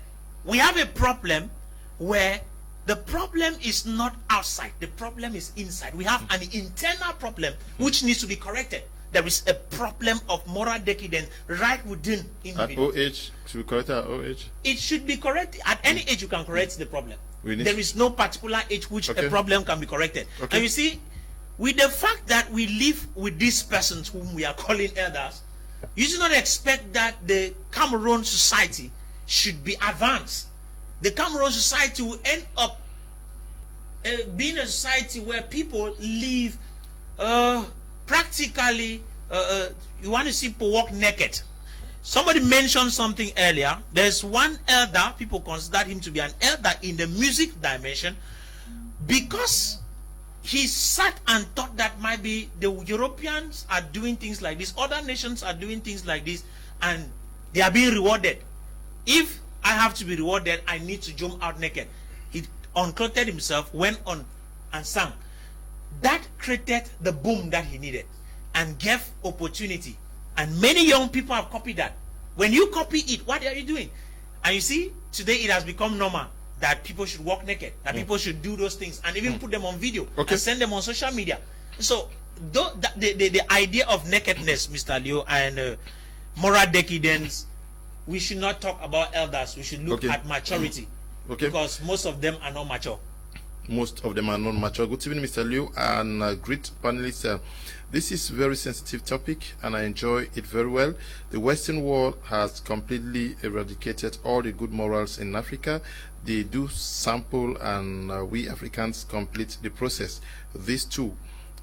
we have a problem where the problem is not outside, the problem is inside. We have an internal problem which needs to be corrected. There is a problem of moral decadence right within individuals. At old age, should we correct it at old age? It should be corrected. At any age you can correct the problem. There is no particular age which a problem can be corrected. And you see, with the fact that we live with these persons whom we are calling elders, you do not expect that the Cameroon society should be advanced. The Cameroon society will end up being a society where people live practically, you want to see people walk naked. Somebody mentioned something earlier. There's one elder, people consider him to be an elder in the music dimension, because he sat and thought that maybe the Europeans are doing things like this, other nations are doing things like this, and they are being rewarded. If I have to be rewarded, I need to jump out naked. He unclothed himself, went on and sang. That created the boom that he needed and gave opportunity. And many young people have copied that. When you copy it, what are you doing? And you see, today it has become normal that people should walk naked, that people should do those things, and even put them on video and send them on social media. So the idea of nakedness, Mr. Leo, and moral decadence, we should not talk about elders. We should look at maturity, because most of them are not mature. Most of them are not mature. Good evening, Mr. Liu, and great panelists. This is a very sensitive topic, and I enjoy it very well. The Western world has completely eradicated all the good morals in Africa. They do sample, and we Africans complete the process. These two,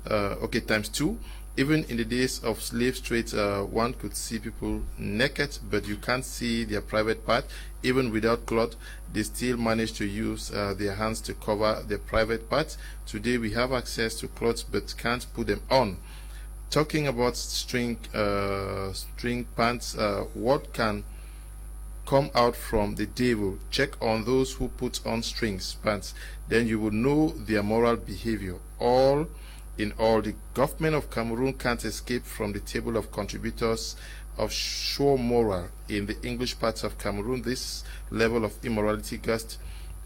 times two. Even in the days of slave trade, one could see people naked, but you can't see their private part. Even without cloth, they still manage to use their hands to cover their private parts. Today we have access to clothes, but can't put them on. Talking about string pants, what can come out from the devil? Check on those who put on strings pants, then you will know their moral behavior. All in all, the government of Cameroon can't escape from the table of contributors of show moral in the English parts of Cameroon. This level of immorality gushed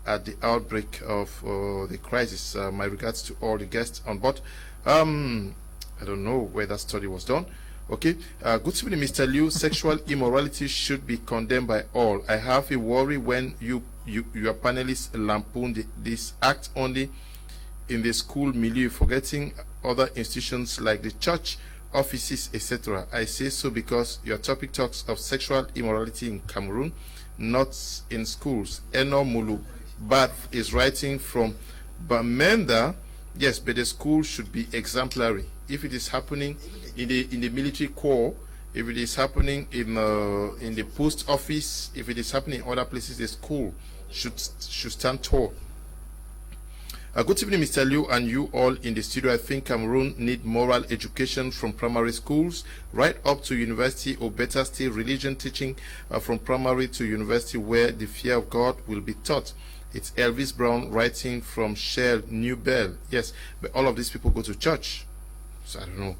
at the outbreak of the crisis. My regards to all the guests on board. I don't know where that study was done. Good evening, Mr. Liu. Sexual immorality should be condemned by all. I have a worry when your panelists lampoon this act only in the school milieu, forgetting other institutions like the church, offices, etc. I say so because your topic talks of sexual immorality in Cameroon, not in schools. Eno Mulu Bath is writing from Bamenda. Yes, but the school should be exemplary. If it is happening in the military corps, if it is happening in the post office, if it is happening in other places, the school should stand tall. Good evening, Mr. Liu, and you all in the studio. I think Cameroon need moral education from primary schools right up to university, or better still, religion teaching from primary to university, where the fear of God will be taught. It's Elvis Brown writing from Shell, New Bell. Yes, but all of these people go to church, so I don't know.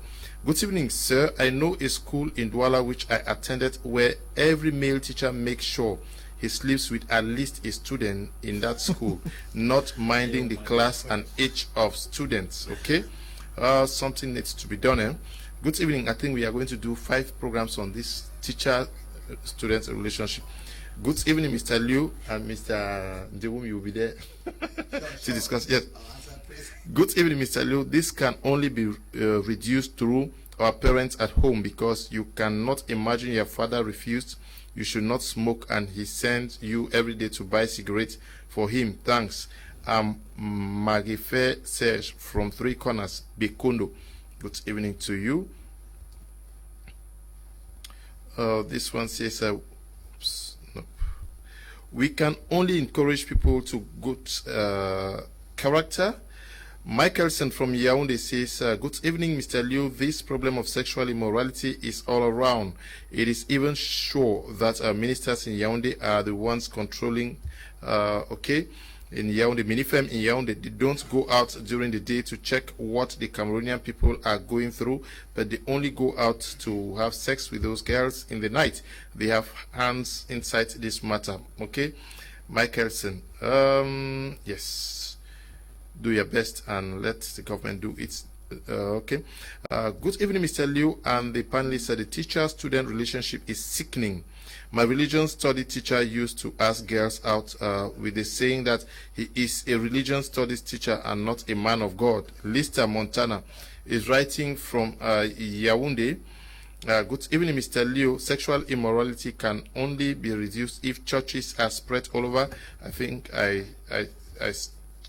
Good evening, sir. I know a school in Douala which I attended where every male teacher makes sure he sleeps with at least a student in that school, not minding the class and age of students. Okay, something needs to be done. Eh? Good evening. I think we are going to do 5 programs on this teacher-student relationship. Good evening, Mr. Liu and Mr. Dewum. You will be there to discuss. Yes. Good evening, Mr. Liu. This can only be reduced through our parents at home, because you cannot imagine your father refused you should not smoke and he sends you every day to buy cigarettes for him. Thanks. Magife Serge from 3 Corners, Bikondo. Good evening to you. This one says, no. We can only encourage people to good character. Michelson from Yaoundé says, good evening, Mr. Liu. This problem of sexual immorality is all around. It is even sure that ministers in Yaoundé are the ones controlling, okay, in Yaoundé, Minifem in Yaoundé. They don't go out during the day to check what the Cameroonian people are going through, but they only go out to have sex with those girls in the night. They have hands inside this matter, okay? Michelson, yes. Do your best and let the government do it. Okay. Good evening, Mr. Liu and the panelists. The teacher-student relationship is sickening. My religion study teacher used to ask girls out with the saying that he is a religion studies teacher and not a man of God. Lister Montana is writing from Yaoundé. Good evening, Mr. Liu. Sexual immorality can only be reduced if churches are spread all over. I think I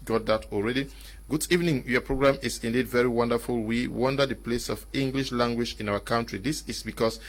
got that already. Good evening. Your program is indeed very wonderful. We wonder the place of English language in our country. This is because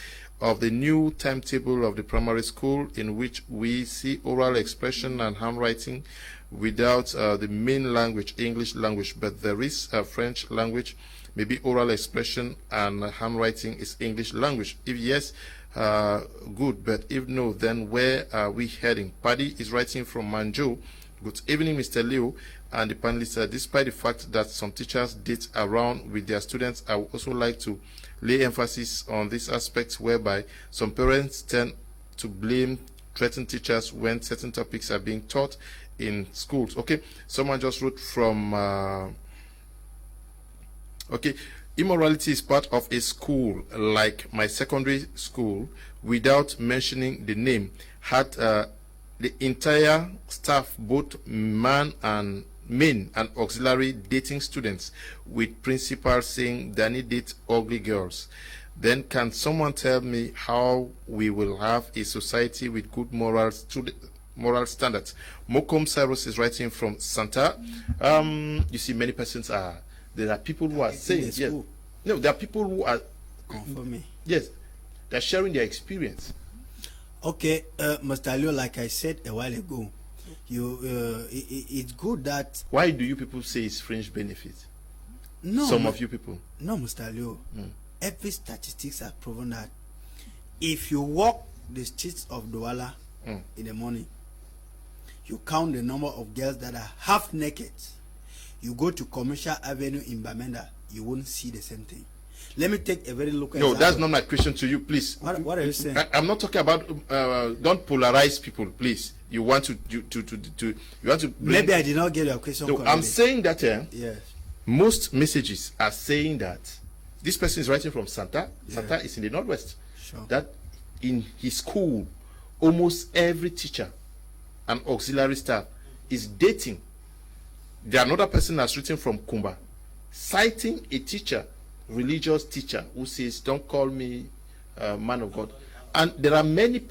of the new timetable of the primary school, in which we see oral expression and handwriting without the main language, English language, but there is a French language. Maybe oral expression and handwriting is English language. If yes, good, but if no, then where are we heading? Paddy is writing from Manjo. Good evening, Mr. Liu and the panelists. Despite the fact that some teachers date around with their students, I would also like to lay emphasis on this aspect, whereby some parents tend to blame threatened teachers when certain topics are being taught in schools. Okay, someone just wrote from okay, immorality is part of a school like my secondary school, without mentioning the name, had the entire staff, both men and auxiliary, dating students, with principals saying they need date ugly girls. Then can someone tell me how we will have a society with good moral standards? Mokom Cyrus is writing from Santa. You see, many persons are, there are people who are saying, yes, no, there are people who are confirming. Yes, they're sharing their experience. Okay, Mr. Liu, like I said a while ago, it's good that. Why do you people say it's fringe benefit? No, some of you people. No, Mr. Liu. Every statistics have proven that if you walk the streets of Douala in the morning, you count the number of girls that are half naked. You go to Commercial Avenue in Bamenda, you won't see the same thing. Let me take a very local example. That's not my question to you, please. What are you saying? I'm not talking about don't polarize people, please. You want to maybe I did not get your question. No, I'm saying that yes, most messages are saying that this person is writing from Santa. Yeah. Santa is in the northwest. Sure. That in his school, almost every teacher and auxiliary staff is dating. The another person has written from Kumba, citing a teacher, religious teacher, who says, "Don't call me man of God." And there are many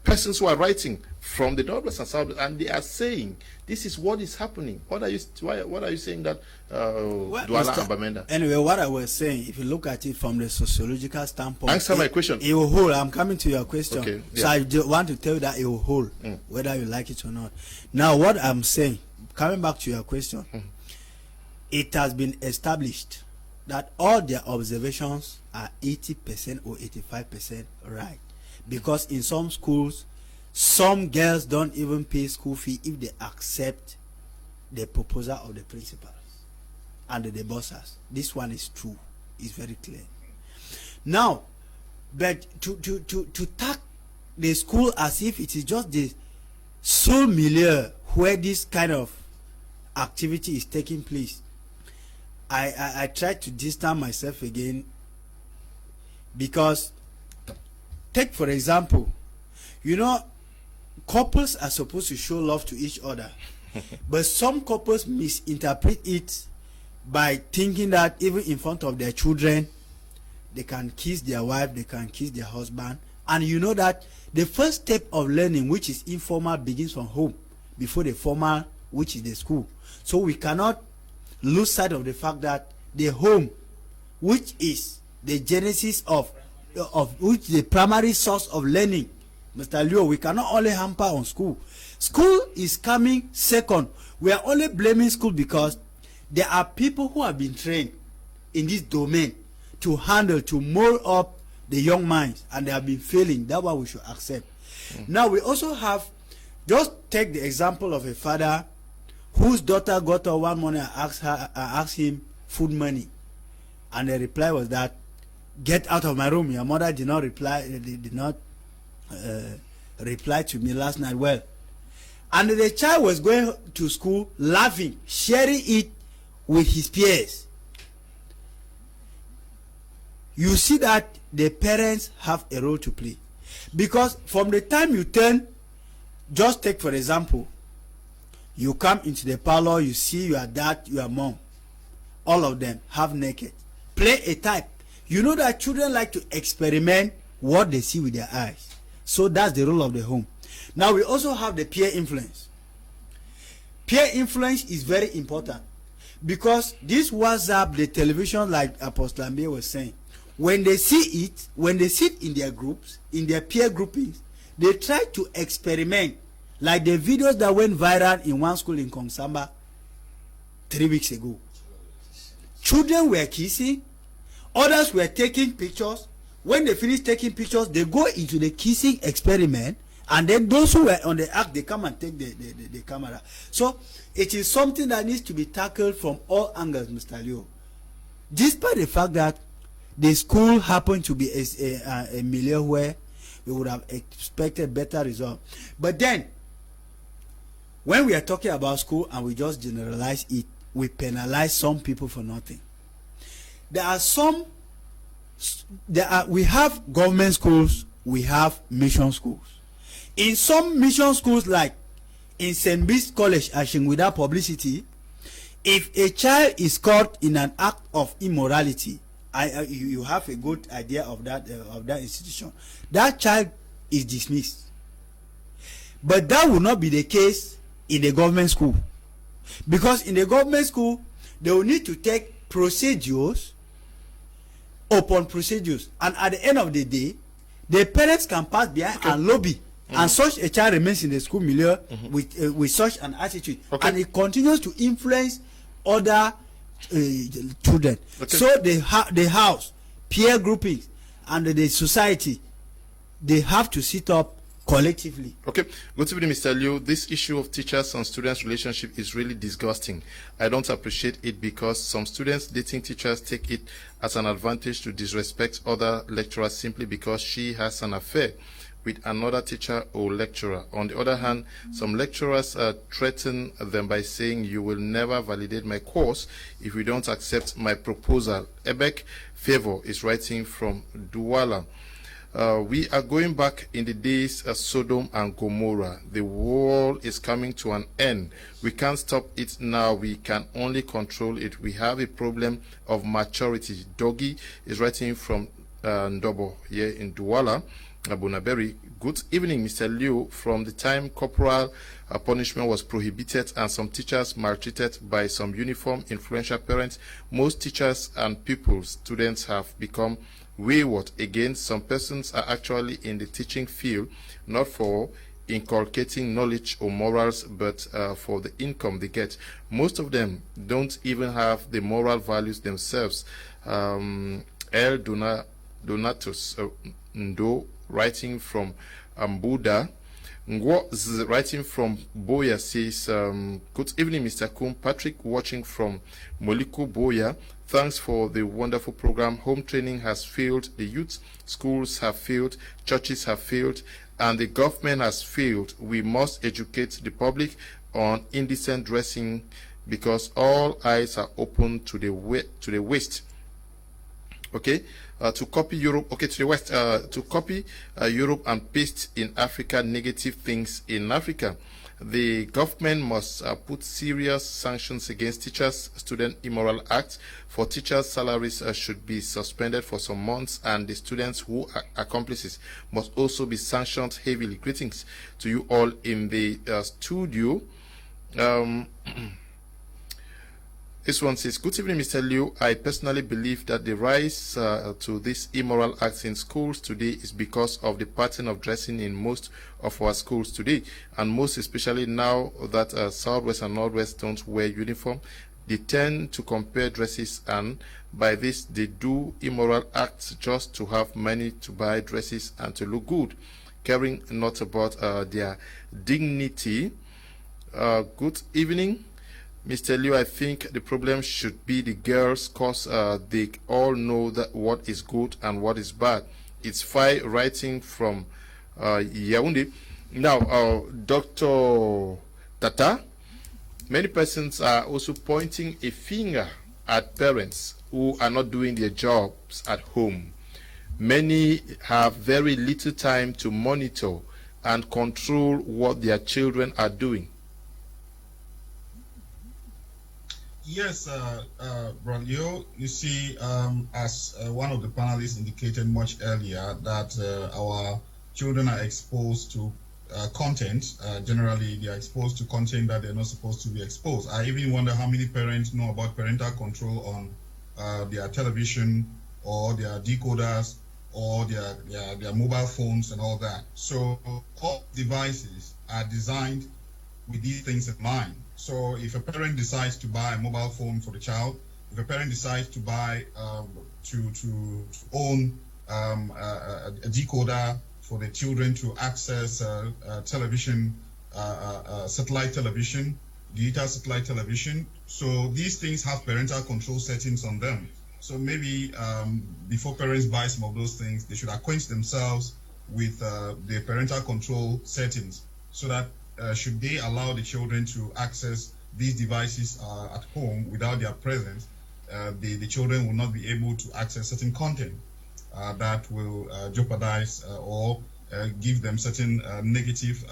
persons who are writing from the northwest and south, and they are saying this is what is happening. What are you saying that Douala and Bamenda? Anyway, what I was saying, if you look at it from the sociological standpoint, answer my question. It will hold. I'm coming to your question. Okay, yeah. So I want to tell you that it will hold, whether you like it or not. Now, what I'm saying, coming back to your question, it has been established that all their observations are 80% or 85% right. Because in some schools, some girls don't even pay school fee if they accept the proposal of the principals and the bosses. This one is true. It's very clear. Now, but to tag the school as if it is just the sole milieu where this kind of activity is taking place, I try to distance myself again, because take for example, you know, couples are supposed to show love to each other, but some couples misinterpret it by thinking that even in front of their children they can kiss their wife, they can kiss their husband. And you know that the first step of learning, which is informal, begins from home before the formal, which is the school. So we cannot lose sight of the fact that the home, which is the genesis of which the primary source of learning, Mr. Leo, we cannot only hamper on school. School is coming second. We are only blaming school because there are people who have been trained in this domain to handle, to mold up the young minds, and they have been failing. That's what we should accept. Now we also have, just take the example of a father whose daughter got up one morning and asked him food money, and the reply was that, "Get out of my room. Your mother did not reply. Did not reply to me last night." Well, and the child was going to school laughing, sharing it with his peers. You see that the parents have a role to play, because from the time you turn, just take for example, you come into the parlor, you see your dad, your mom, all of them half naked, play a type. You know that children like to experiment what they see with their eyes. So that's the role of the home. Now we also have the peer influence. Peer influence is very important, because this WhatsApp, the television, like Apostle Ambe was saying, when they see it, when they sit in their groups, in their peer groupings, they try to experiment, like the videos that went viral in one school in Kongsamba 3 weeks ago. Children were kissing, others were taking pictures. When they finish taking pictures, they go into the kissing experiment, and then those who were on the act, they come and take the camera. So it is something that needs to be tackled from all angles, Mr. Leo. Despite the fact that the school happened to be a milieu where we would have expected better results. But then, when we are talking about school and we just generalize it, we penalize some people for nothing. We have government schools, we have mission schools. In some mission schools, like in St. Bede's College, without publicity, if a child is caught in an act of immorality, you have a good idea of that institution, that child is dismissed. But that will not be the case in the government school, because in the government school they will need to take procedures upon procedures, and at the end of the day the parents can pass behind and lobby, and such a child remains in the school milieu with such an attitude, and it continues to influence other children. So the house, peer groupings, and the society, they have to sit up collectively. Okay, good evening, Mr. Liu. This issue of teachers and students relationship is really disgusting. I don't appreciate it, because some students dating teachers take it as an advantage to disrespect other lecturers simply because she has an affair with another teacher or lecturer. On the other hand, some lecturers threaten them by saying, "You will never validate my course if you don't accept my proposal." Ebek Favor is writing from Douala. We are going back in the days of Sodom and Gomorrah. The world is coming to an end. We can't stop it now. We can only control it. We have a problem of maturity. Doggy is writing from Ndobo here in Douala. Abunaberi. Good evening, Mr. Liu. From the time corporal punishment was prohibited and some teachers maltreated by some uniform influential parents, most teachers and pupils, students have become wayward. Again, some persons are actually in the teaching field, not for inculcating knowledge or morals, but for the income they get. Most of them don't even have the moral values themselves. El Donatus Ndo, writing from Buddha, Ngwo writing from Boya, says, good evening, Mr. Kum. Patrick watching from Moliko Boya. Thanks for the wonderful program. Home training has failed. The youth schools have failed. Churches have failed. And the government has failed. We must educate the public on indecent dressing because all eyes are open to the west. Okay, to copy Europe. Okay, to the west. To copy Europe and paste in Africa negative things in Africa. The government must put serious sanctions against teachers' student immoral acts. For teachers' salaries should be suspended for some months, and the students who are accomplices must also be sanctioned heavily. Greetings to you all in the studio. This one says, good evening, Mr. Liu. I personally believe that the rise to these immoral acts in schools today is because of the pattern of dressing in most of our schools today, and most especially now that Southwest and Northwest don't wear uniform. They tend to compare dresses, and by this they do immoral acts just to have money to buy dresses and to look good, caring not about their dignity. Good evening, Mr. Liu. I think the problem should be the girls, cause they all know that what is good and what is bad. It's Fai writing from Yaoundé. Now, Dr. Tata, many persons are also pointing a finger at parents who are not doing their jobs at home. Many have very little time to monitor and control what their children are doing. Yes, Brolio, you see, as one of the panelists indicated much earlier, that our children are exposed to content. Generally, they are exposed to content that they're not supposed to be exposed. I even wonder how many parents know about parental control on their television or their decoders or their mobile phones and all that. So all devices are designed with these things in mind. So if a parent decides to buy a mobile phone for the child, if a parent decides to buy to own a decoder for the children to access television, satellite television, digital satellite television, so these things have parental control settings on them. So maybe before parents buy some of those things, they should acquaint themselves with the parental control settings, so that should they allow the children to access these devices at home without their presence, the children will not be able to access certain content that will jeopardize or give them certain negative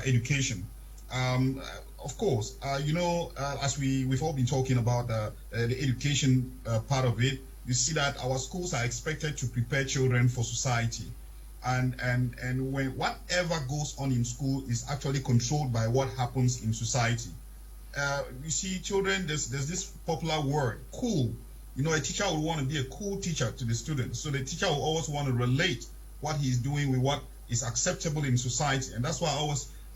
education. Of course, you know, as we've all been talking about the education part of it, you see that our schools are expected to prepare children for society. And when whatever goes on in school is actually controlled by what happens in society. You see, children, there's this popular word, cool. You know, a teacher will want to be a cool teacher to the students. So the teacher will always want to relate what he's doing with what is acceptable in society. And that's why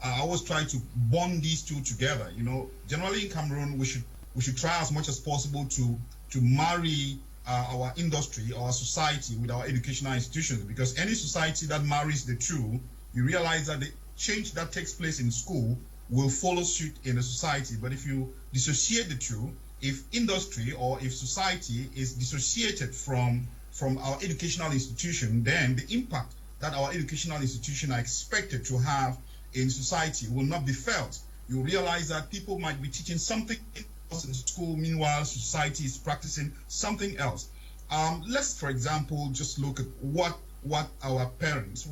I always try to bond these two together. You know, generally in Cameroon, we should try as much as possible to marry our industry, our society with our educational institutions, because any society that marries the two, you realize that the change that takes place in school will follow suit in the society. But if you dissociate the two, if industry or if society is dissociated from our educational institution, then the impact that our educational institution are expected to have in society will not be felt. You realize that people might be teaching something in school, meanwhile society is practicing something else. Let's, for example, just look at what our parents,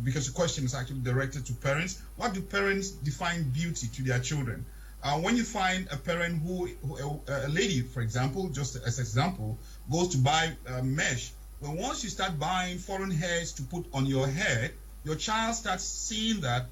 because the question is actually directed to parents, what do parents define beauty to their children? When you find a parent a lady, for example, just as an example, goes to buy mesh, well, once you start buying foreign hairs to put on your head, your child starts seeing that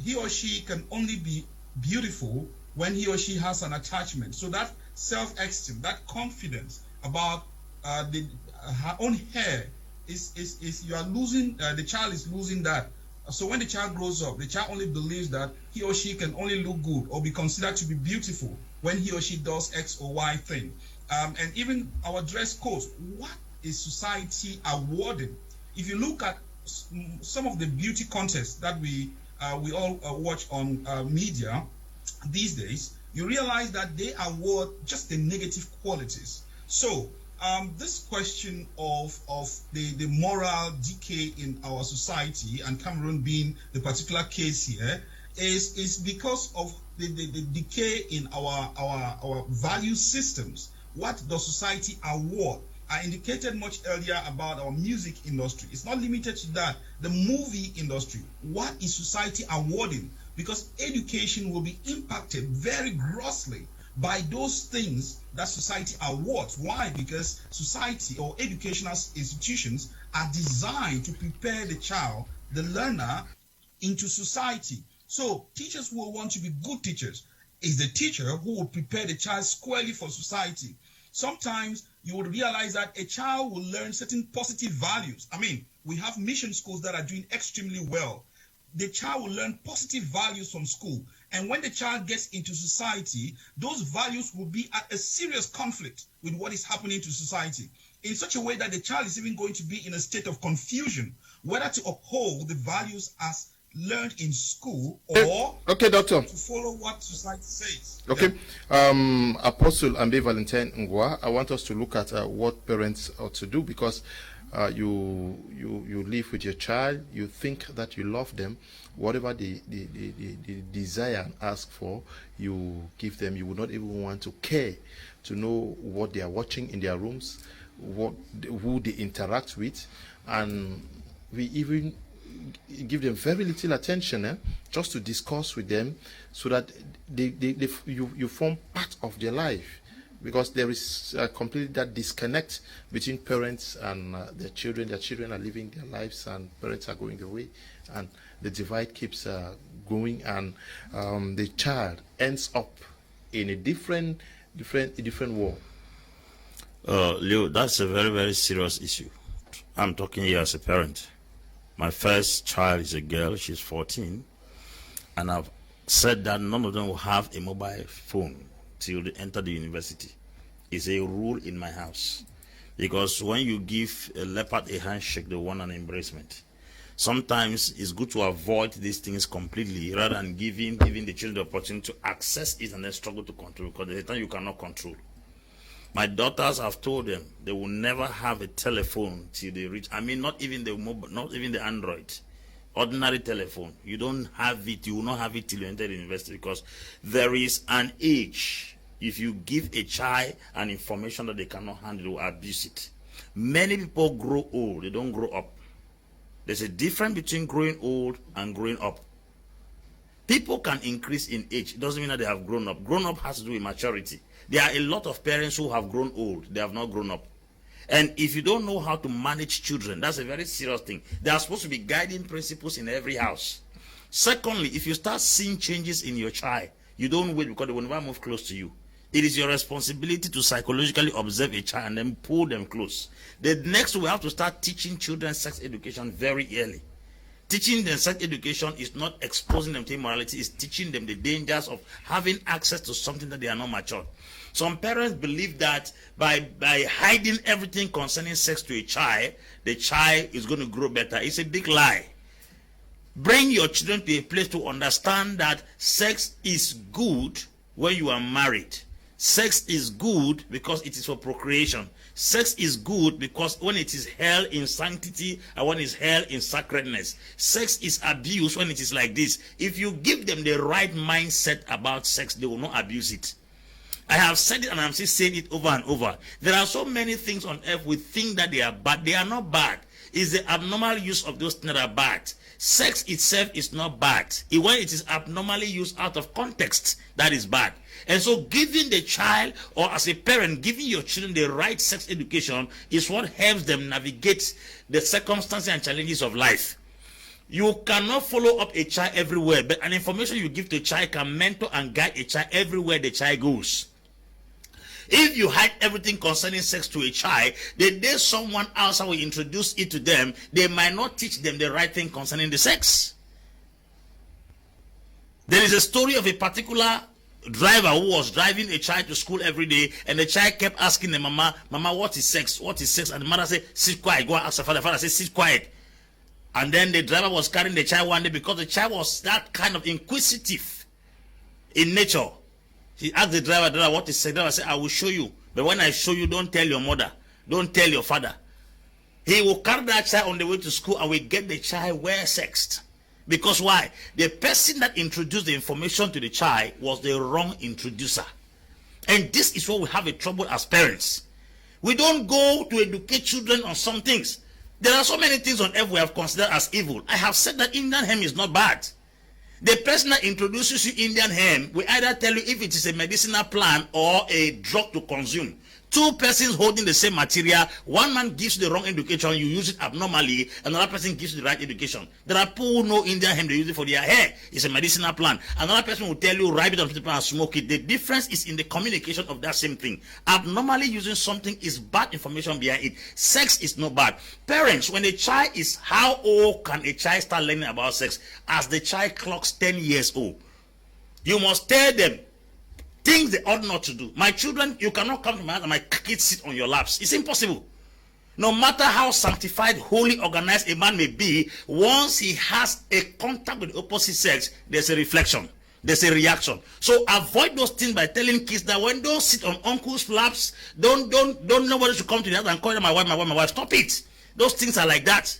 he or she can only be beautiful when he or she has an attachment. So that self-esteem, that confidence about her own hair is you are losing, the child is losing that So when the child grows up, the child only believes that he or she can only look good or be considered to be beautiful when he or she does X or Y thing. And even our dress codes, what is society awarding? If you look at some of the beauty contests that we all watch on media these days, you realize that they award just the negative qualities. So this question of the moral decay in our society, and Cameroon being the particular case here, is because of the decay in our value systems. What does society award? I indicated much earlier about our music industry. It's not limited to that. The movie industry, what is society awarding? Because education will be impacted very grossly by those things that society awards. Why? Because society or educational institutions are designed to prepare the child, the learner, into society. So teachers will want to be good teachers. Is the teacher who will prepare the child squarely for society. Sometimes you would realize that a child will learn certain positive values. I mean, we have mission schools that are doing extremely well. The child will learn positive values from school. And when the child gets into society, those values will be at a serious conflict with what is happening to society, in such a way that the child is even going to be in a state of confusion, whether to uphold the values as learned in school or okay, doctor, to follow what society says. Okay, yeah. Apostle Ambe Valentine Ngwa, I want us to look at what parents ought to do, because you live with your child, you think that you love them, whatever they desire and ask for, you give them. You would not even want to care to know what they are watching in their rooms, who they interact with, and we even give them very little attention, just to discuss with them, so that you form part of their life, because there is completely that disconnect between parents and their children. Their children are living their lives and parents are going away, and the divide keeps going, and the child ends up in a different world. Leo, that's a very, very serious issue. I'm talking here as a parent. My first child is a girl, she's 14, and I've said that none of them will have a mobile phone till they enter the university. It's a rule in my house, because when you give a leopard a handshake, they want an embracement. Sometimes it's good to avoid these things completely, rather than giving the children the opportunity to access it and then struggle to control, because there's a time you cannot control. My daughters have told them they will never have a telephone till they reach. I mean, not even the mobile, not even the Android, ordinary telephone. You don't have it. You will not have it till you enter the university, because there is an age. If you give a child an information that they cannot handle, they will abuse it. Many people grow old. They don't grow up. There's a difference between growing old and growing up. People can increase in age. It doesn't mean that they have grown up. Grown up has to do with maturity. There are a lot of parents who have grown old. They have not grown up. And if you don't know how to manage children, that's a very serious thing. There are supposed to be guiding principles in every house. Secondly, if you start seeing changes in your child, you don't wait, because they will never move close to you. It is your responsibility to psychologically observe a child and then pull them close. The next, we have to start teaching children sex education very early. Teaching them sex education is not exposing them to immorality, it's teaching them the dangers of having access to something that they are not mature. Some parents believe that by hiding everything concerning sex to a child, the child is going to grow better. It's a big lie. Bring your children to a place to understand that sex is good when you are married. Sex is good because it is for procreation. Sex is good because when it is held in sanctity and when it is held in sacredness. Sex is abused when it is like this. If you give them the right mindset about sex, they will not abuse it. I have said it and I'm still saying it over and over. There are so many things on earth we think that they are bad. They are not bad. It's the abnormal use of those things that are bad. Sex itself is not bad. When it is abnormally used out of context, that is bad. And so giving the child, or as a parent, giving your children the right sex education is what helps them navigate the circumstances and challenges of life. You cannot follow up a child everywhere, but an information you give to a child can mentor and guide a child everywhere the child goes. If you hide everything concerning sex to a child, the day someone else will introduce it to them, they might not teach them the right thing concerning the sex. There is a story of a particular driver who was driving a child to school every day, and the child kept asking the mama, what is sex? What is sex? And the mother said, sit quiet. Go and ask the father. The father said, sit quiet. And then the driver was carrying the child one day because the child was that kind of inquisitive in nature. He asked the driver, what is sex? The driver said, I will show you. But when I show you, don't tell your mother. Don't tell your father. He will carry that child on the way to school and will get the child well sexed. Because why? The person that introduced the information to the child was the wrong introducer. And this is where we have a trouble as parents. We don't go to educate children on some things. There are so many things on earth we have considered as evil. I have said that Indian hemp is not bad. The person that introduces you Indian hemp will either tell you if it is a medicinal plant or a drug to consume. Two persons holding the same material, one man gives you the wrong education, you use it abnormally, another person gives you the right education. There are people who know Indian hemp, they use it for their hair. It's a medicinal plant. Another person will tell you, write it on paper and smoke it. The difference is in the communication of that same thing. Abnormally using something is bad information behind it. Sex is not bad. Parents, when a child is, how old can a child start learning about sex? As the child clocks 10 years old. You must tell them things they ought not to do. My children, you cannot come to my house and my kids sit on your laps. It's impossible. No matter how sanctified, holy, organized a man may be, once he has a contact with the opposite sex, there's a reflection. There's a reaction. So avoid those things by telling kids that when don't sit on uncle's laps, don't nobody should come to the house and call them my wife. Stop it. Those things are like that.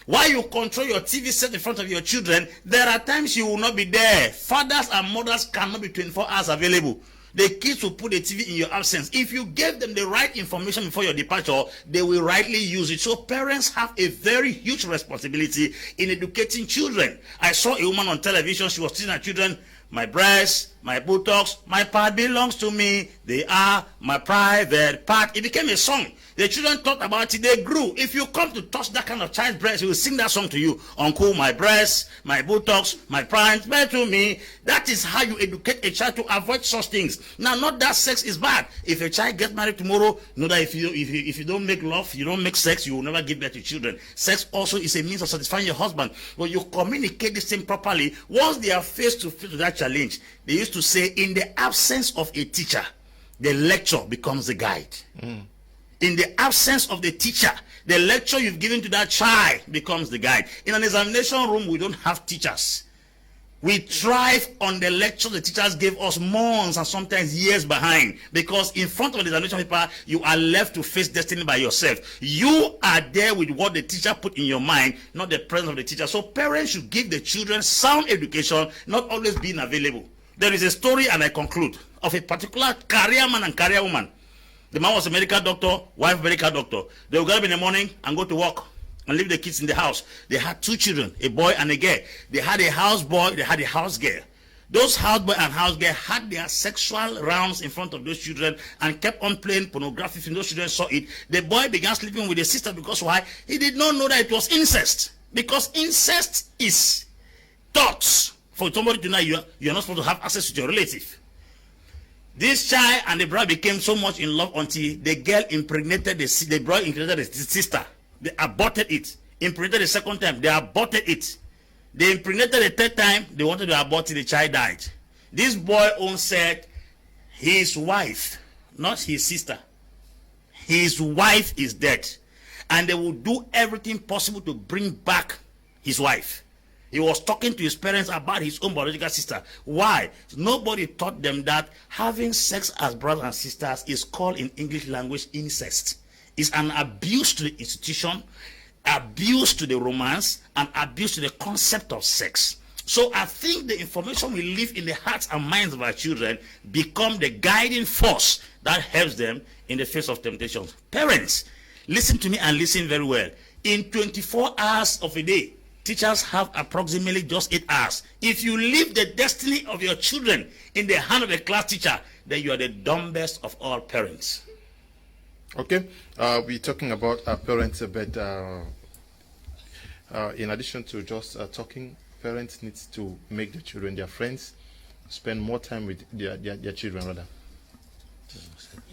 While you control your TV set in front of your children, there are times you will not be there. Fathers and mothers cannot be 24 hours available. The kids will put the TV in your absence. If you gave them the right information before your departure, they will rightly use it. So parents have a very huge responsibility in educating children. I saw a woman on television. She was teaching her children, my breasts, my buttocks, my part belongs to me. They are my private part. It became a song. The children thought about it, they grew. If you come to touch that kind of child's breast, he will sing that song to you. Uncle, my breasts, my buttocks, my pride to me. That is how you educate a child to avoid such things. Now, not that sex is bad. If a child gets married tomorrow, know that if you don't make love, you don't make sex, you will never give birth to children. Sex also is a means of satisfying your husband. When you communicate this thing properly, once they are face to face with that challenge, they used to say, in the absence of a teacher, the lecture becomes the guide. In the absence of the teacher, the lecture you've given to that child becomes the guide. In an examination room, we don't have teachers. We thrive on the lecture the teachers gave us months and sometimes years behind. Because in front of the examination paper, you are left to face destiny by yourself. You are there with what the teacher put in your mind, not the presence of the teacher. So parents should give the children sound education, not always being available. There is a story, and I conclude, of a particular career man and career woman. The man was a medical doctor, wife medical doctor. They would get up in the morning and go to work and leave the kids in the house. They had two children, a boy and a girl. They had a house boy, they had a house girl. Those house boy and house girl had their sexual rounds in front of those children and kept on playing pornography. If those children saw it, the boy began sleeping with the sister because why? He did not know that it was incest. Because incest is thoughts. For somebody to know you're not supposed to have access to your relative. This child and the brother became so much in love until the girl impregnated the brother impregnated the sister. They aborted it. Impregnated the second time, they aborted it. They impregnated the third time, they wanted to abort it, the child died. This boy own said his wife, not his sister, his wife is dead. And they will do everything possible to bring back his wife. He was talking to his parents about his own biological sister. Why? Nobody taught them that having sex as brothers and sisters is called in English language incest. It's an abuse to the institution, abuse to the romance, and abuse to the concept of sex. So I think the information we leave in the hearts and minds of our children become the guiding force that helps them in the face of temptations. Parents, listen to me and listen very well. In 24 hours of a day, teachers have approximately just 8 hours. If you leave the destiny of your children in the hand of a class teacher, then you are the dumbest of all parents. Okay, we're talking about our parents, but in addition to just talking, parents need to make their children their friends, spend more time with their children, rather.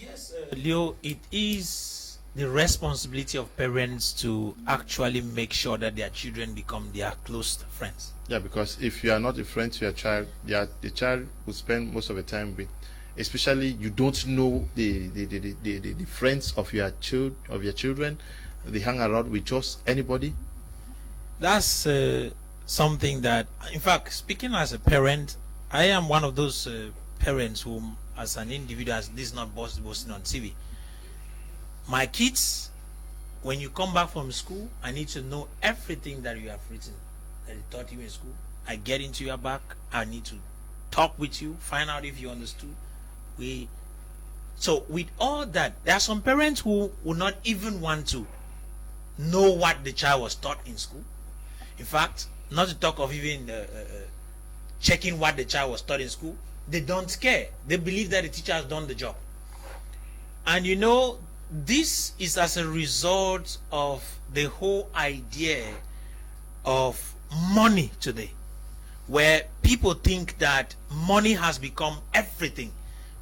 Yes, Leo, it is the responsibility of parents to actually make sure that their children become their close friends. Yeah, because if you are not a friend to your child, the child will spend most of the time with, especially you don't know the friends of your children. They hang around with just anybody. That's something that, in fact, speaking as a parent, I am one of those parents whom, as an individual, as this is not boasting on TV. My kids, when you come back from school, I need to know everything that you have written, that they taught you in school. I get into your back. I need to talk with you, find out if you understood. So with all that, there are some parents who will not even want to know what the child was taught in school. In fact, not to talk of even checking what the child was taught in school. They don't care. They believe that the teacher has done the job. And you know, this is as a result of the whole idea of money today, where people think that money has become everything,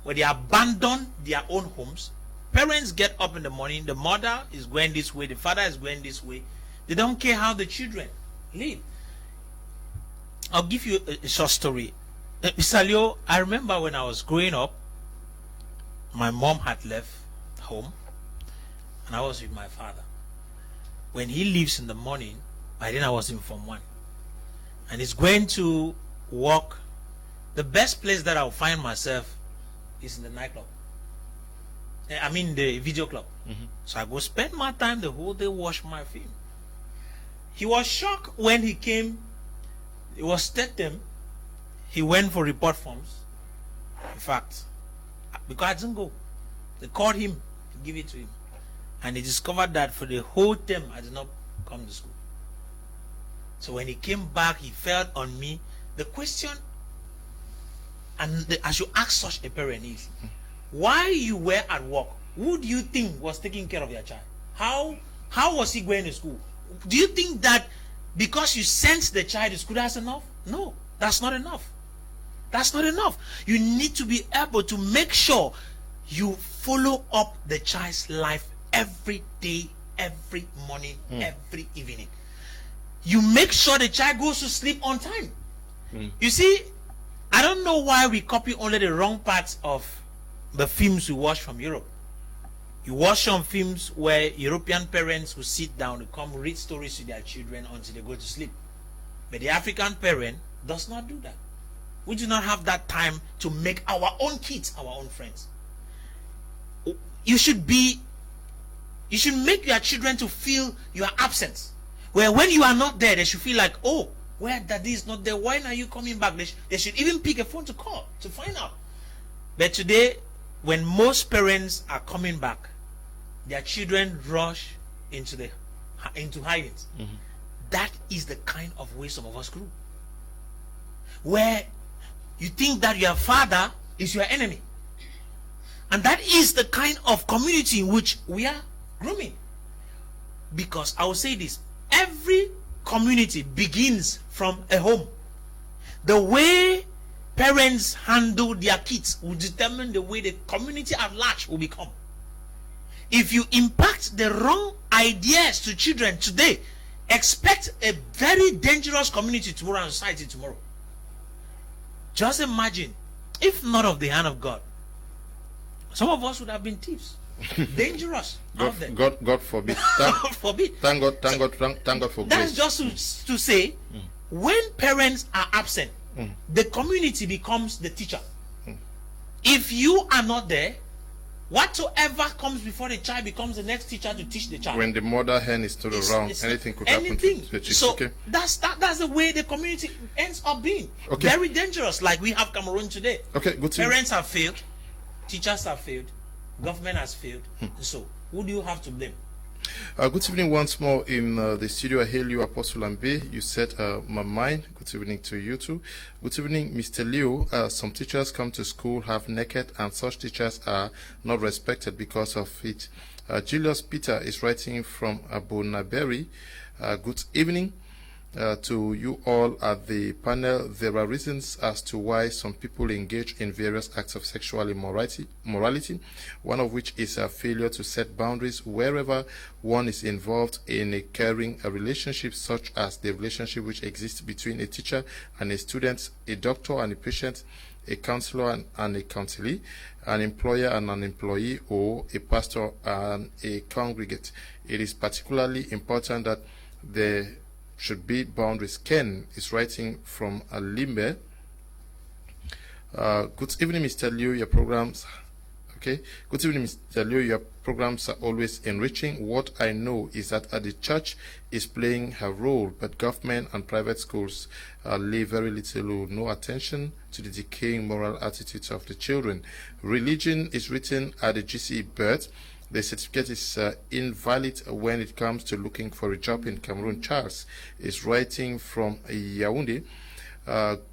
where they abandon their own homes. Parents get up in the morning, the mother is going this way, the father is going this way. They don't care how the children live. I'll give you a short story. Mr. Leo, I remember when I was growing up, my mom had left home and I was with my father. When he leaves in the morning, by then I was in Form 1, and he's going to work. The best place that I'll find myself is in the nightclub. I mean the video club. So I go spend my time the whole day, watch my film. He was shocked when he came. It was Tetem. He went for report forms. In fact, because I didn't go, they called him to give it to him, and he discovered that for the whole term I did not come to school. So when he came back, he felt on me. The question, and I should ask such a parent, is why you were at work? Who do you think was taking care of your child? How was he going to school? Do you think that because you sent the child to school that's enough? No, that's not enough. That's not enough. You need to be able to make sure you follow up the child's life every day, every morning, every evening. You make sure the child goes to sleep on time. You see, I don't know why we copy only the wrong parts of the films we watch from Europe. You watch some films where European parents will sit down to come read stories to their children until they go to sleep. But the African parent does not do that. We do not have that time to make our own kids our own friends. You should make your children to feel you are absent. Where when you are not there, they should feel like, oh, where daddy is not there, why are you coming back? They should even pick a phone to call to find out. But today, when most parents are coming back, their children rush into hidings. That is the kind of way some of us grew. Where you think that your father is your enemy. And that is the kind of community in which we are grooming. Because I will say this, every community begins from a home. The way parents handle their kids will determine the way the community at large will become. If you impact the wrong ideas to children today, expect a very dangerous community tomorrow and society tomorrow. Just imagine, if not of the hand of God, some of us would have been thieves. Dangerous. God forbid. God forbid. Thank God for grace. That's just to say, when parents are absent, the community becomes the teacher. If you are not there, whatsoever comes before the child becomes the next teacher to teach the child. When the mother hen is still around, anything could happen to the child. So okay. That's the way the community ends up being. Okay. Very dangerous, like we have Cameroon today. Okay, good to Parents have failed, teachers have failed, government has failed. So who do you have to blame? Good evening once more in the studio. I hail you, Apostle Ambe. You set my mind. Good evening to you too. Good evening, Mr. Leo. Some teachers come to school half naked, and such teachers are not respected because of it. Julius Peter is writing from Abonaberi. Good evening. to you all at the panel. There are reasons as to why some people engage in various acts of sexual immorality, one of which is a failure to set boundaries wherever one is involved in a caring relationship, such as the relationship which exists between a teacher and a student, a doctor and a patient, a counselor and a counselee, an employer and an employee, or a pastor and a congregate. It is particularly important that there should be boundaries. Ken is writing from a Limbe. Good evening, Mr. Liu. Your programs, okay. Good evening, Mr. Liu. Your programs are always enriching. What I know is that the church is playing her role, but government and private schools lay very little or no attention to the decaying moral attitudes of the children. Religion is written at the GCE birth. The certificate is invalid when it comes to looking for a job in Cameroon. Charles is writing from Yaoundé.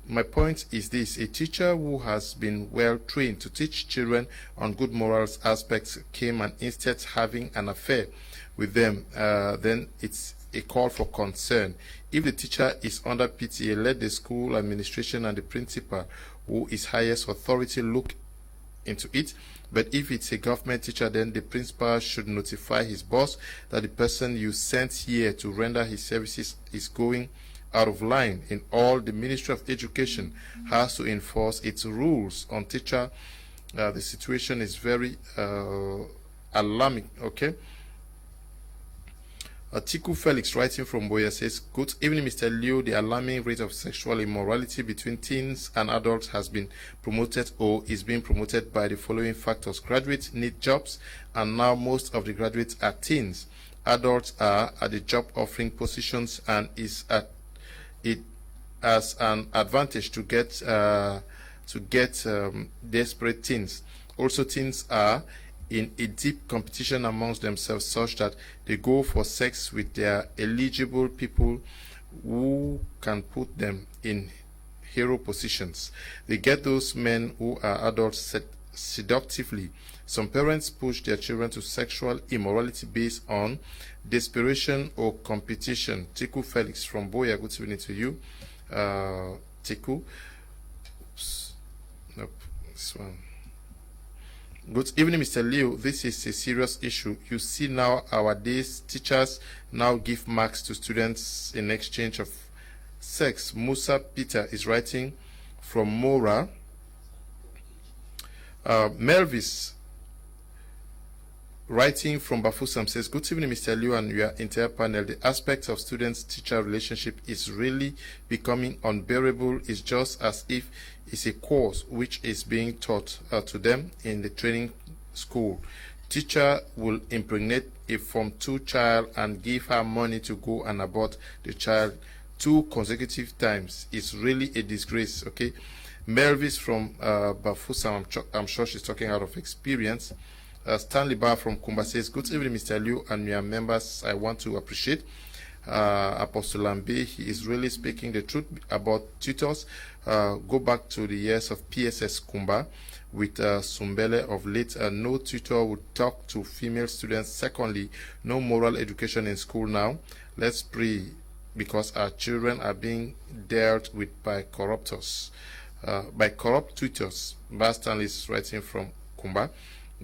My point is this: a teacher who has been well trained to teach children on good morals aspects came and instead having an affair with them, then it's a call for concern. If the teacher is under PTA, let the school administration and the principal, who is highest authority, look into it. But if it's a government teacher, then the principal should notify his boss that the person you sent here to render his services is going out of line. In all, the Ministry of Education has to enforce its rules on teacher. The situation is very alarming. Okay. Tiku Felix, writing from Boya, says, good evening, Mr. Liu. The alarming rate of sexual immorality between teens and adults has been promoted or is being promoted by the following factors. Graduates need jobs, and now most of the graduates are teens. Adults are at the job offering positions, and is at it as an advantage to get desperate teens. Also, teens are in a deep competition amongst themselves, such that they go for sex with their eligible people who can put them in hero positions. They get those men who are adults seductively. Some parents push their children to sexual immorality based on desperation or competition. Tiku Felix from Boya, good evening to you. Tiku. Oops. Nope, this one. Good evening, Mr. Liu. This is a serious issue. You see nowadays, teachers now give marks to students in exchange of sex. Musa Peter is writing from Mora. Melvis, writing from Bafusam, says, good evening, Mr. Liu and your entire panel. The aspect of student-teacher relationship is really becoming unbearable. It's just as if it's a course which is being taught to them in the training school. Teacher will impregnate a Form 2 child and give her money to go and abort the child 2 consecutive times. It's really a disgrace, okay? Melvis from Bafusam, I'm sure she's talking out of experience. Stanley Bar from Kumba says, good evening, Mr. Liu and your members. I want to appreciate Apostle Lambe. He is really speaking the truth about tutors. Go back to the years of PSS Kumba with Sumbele of late. No tutor would talk to female students. Secondly, no moral education in school now. Let's pray, because our children are being dealt with by corruptors, by corrupt tutors. Bastan is writing from Kumba.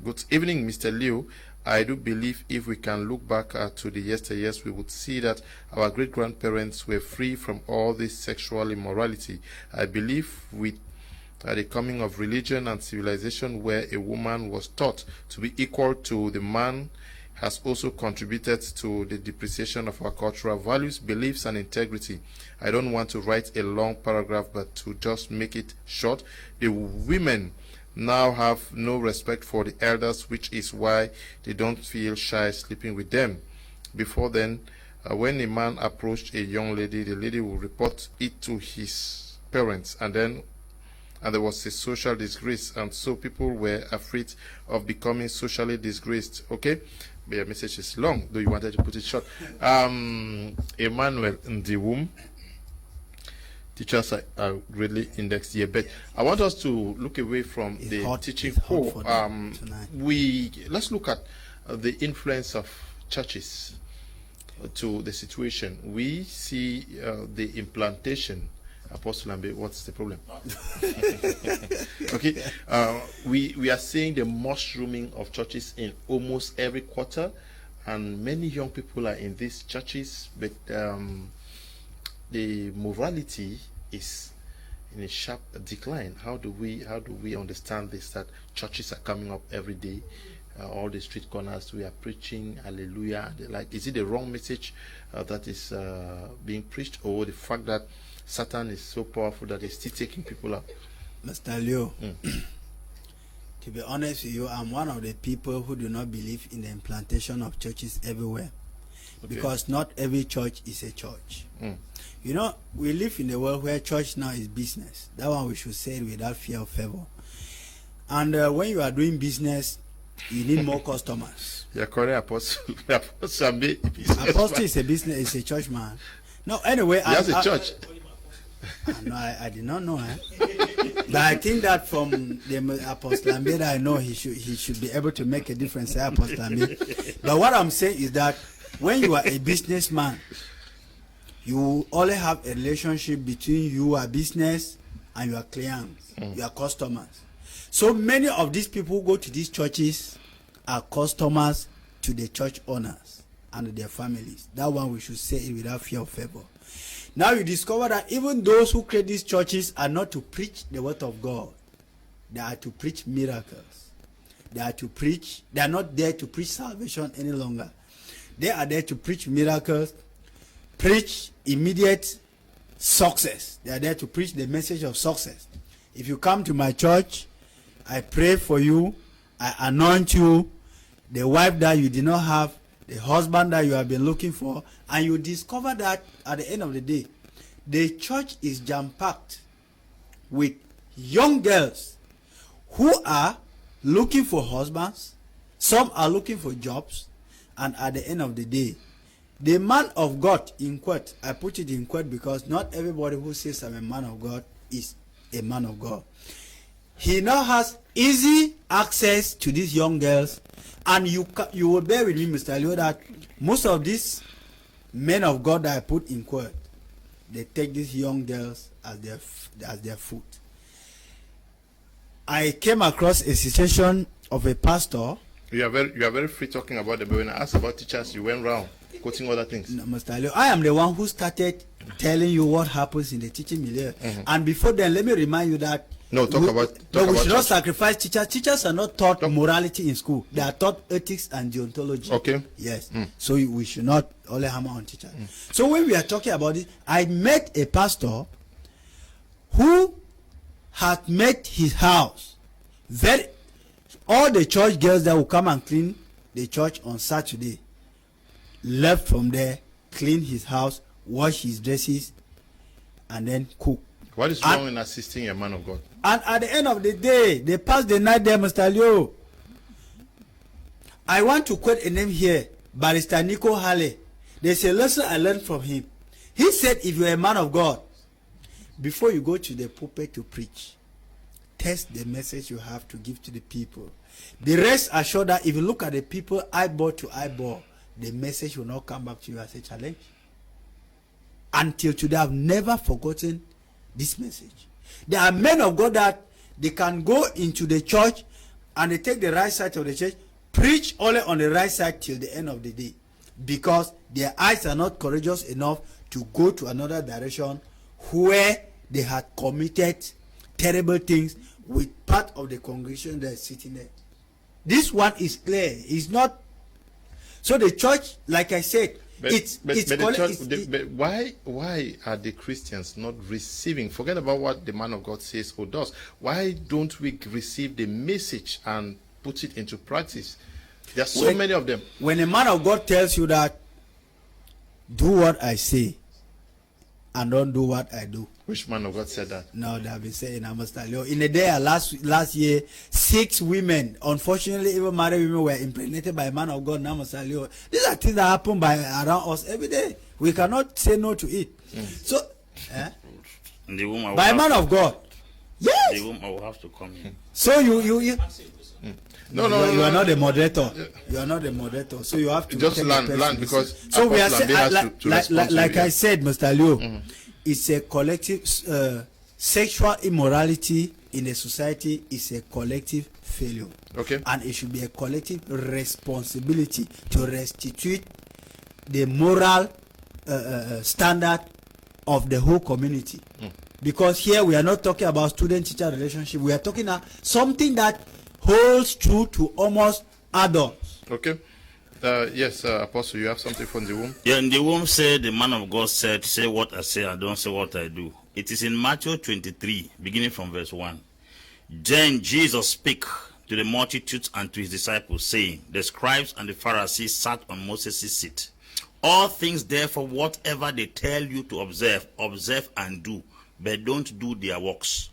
Good evening, Mr. Liu. I do believe if we can look back to the yesteryears, we would see that our great-grandparents were free from all this sexual immorality. I believe with the coming of religion and civilization, where a woman was taught to be equal to the man, has also contributed to the depreciation of our cultural values, beliefs, and integrity. I don't want to write a long paragraph, but to just make it short, the women now have no respect for the elders, which is why they don't feel shy sleeping with them. Before then, when a man approached a young lady, the lady would report it to his parents, and there was a social disgrace, and so people were afraid of becoming socially disgraced. Okay, the message is long, though you wanted to put it short. Emmanuel in the womb. Teachers are greatly indexed here, but I want us to look away from the teaching core. Let's Let's look at the influence of churches to the situation. We see the implantation. Apostle Ambe, what's the problem? Okay, we are seeing the mushrooming of churches in almost every quarter, and many young people are in these churches, but the morality is in a sharp decline. How do we understand this, that churches are coming up every day, all the street corners, we are preaching hallelujah, like, is it the wrong message that is being preached, or the fact that Satan is so powerful that he's still taking people out? Mr. Leo, to be honest with you, I'm one of the people who do not believe in the implantation of churches everywhere. Okay. Because not every church is a church. You know, we live in a world where church now is business. That one we should say it without fear of favor. And when you are doing business, you need more customers. You're correct, Apostle. Apostle is a business, is a church man. No, anyway, he has a church. No, I did not know. But I think that from the Apostle Ambe that I know, he should be able to make a difference. Apostle Ambe. But what I'm saying is that when you are a businessman, you only have a relationship between your business and your clients, your customers. So many of these people who go to these churches are customers to the church owners and their families. That one we should say it without fear of favor. Now you discover that even those who create these churches are not to preach the word of God. They are to preach miracles. They are not there to preach salvation any longer. They are there to preach miracles, preach immediate success. They are there to preach the message of success. If you come to my church, I pray for you, I anoint you, the wife that you did not have, the husband that you have been looking for, and you discover that at the end of the day, the church is jam-packed with young girls who are looking for husbands, some are looking for jobs, and at the end of the day, the man of God, in quote, I put it in quote because not everybody who says I'm a man of God is a man of God. He now has easy access to these young girls, and you will bear with me, Mr. Leo, that most of these men of God that I put in quote, they take these young girls as their food. I came across a situation of a pastor. You are very free talking about them, but when I asked about teachers, you went round quoting other things. No, Mr. Leo, I am the one who started telling you what happens in the teaching milieu. And before then, let me remind you that we should not sacrifice teachers. Teachers are not taught morality in school. They are taught ethics and deontology. Okay. Yes. So we should not only hammer on teachers. So when we are talking about it, I met a pastor who had made his house all the church girls that will come and clean the church on Saturday left from there, clean his house, wash his dresses, and then cook. What is wrong in assisting a man of God? And at the end of the day, they pass the night there, Mr. Leo. I want to quote a name here, Barrister Nico Hale. There's a lesson I learned from him. He said, if you're a man of God, before you go to the pulpit to preach, test the message you have to give to the people. The rest are sure that if you look at the people eyeball to eyeball, the message will not come back to you as a challenge. Until today, I've never forgotten this message. There are men of God that they can go into the church and they take the right side of the church, preach only on the right side till the end of the day, because their eyes are not courageous enough to go to another direction where they had committed terrible things with part of the congregation that is sitting there. This one is clear. It's not. So the church, like I said, why are the Christians not receiving? Forget about what the man of God says or does. Why don't we receive the message and put it into practice? There are so many of them. When a man of God tells you that, do what I say and don't do what I do. Which man of God said that? No, they have been saying, I must tell you. In a day last year, 6 women, unfortunately even married women, were impregnated by a man of God. Now must tell you. These are things that happen around us every day. We cannot say no to it. So, by a man of God. Yes. The womb, I will have to come in. So you No, you are not the moderator. You are not the moderator. So you have to just land because so we are like I said, Mr. Liu, it's a collective sexual immorality in a society is a collective failure. Okay. And it should be a collective responsibility to restitute the moral standard of the whole community. Because here we are not talking about student-teacher relationship. We are talking about something that holds true to almost adults. Okay. Yes, Apostle, you have something from the womb? Yeah, in the womb said, the man of God said, say what I say, I don't say what I do. It is in Matthew 23, beginning from verse 1. Then Jesus spake to the multitudes and to his disciples, saying, the scribes and the Pharisees sat on Moses' seat. All things, therefore, whatever they tell you to observe, observe and do, but don't do their works.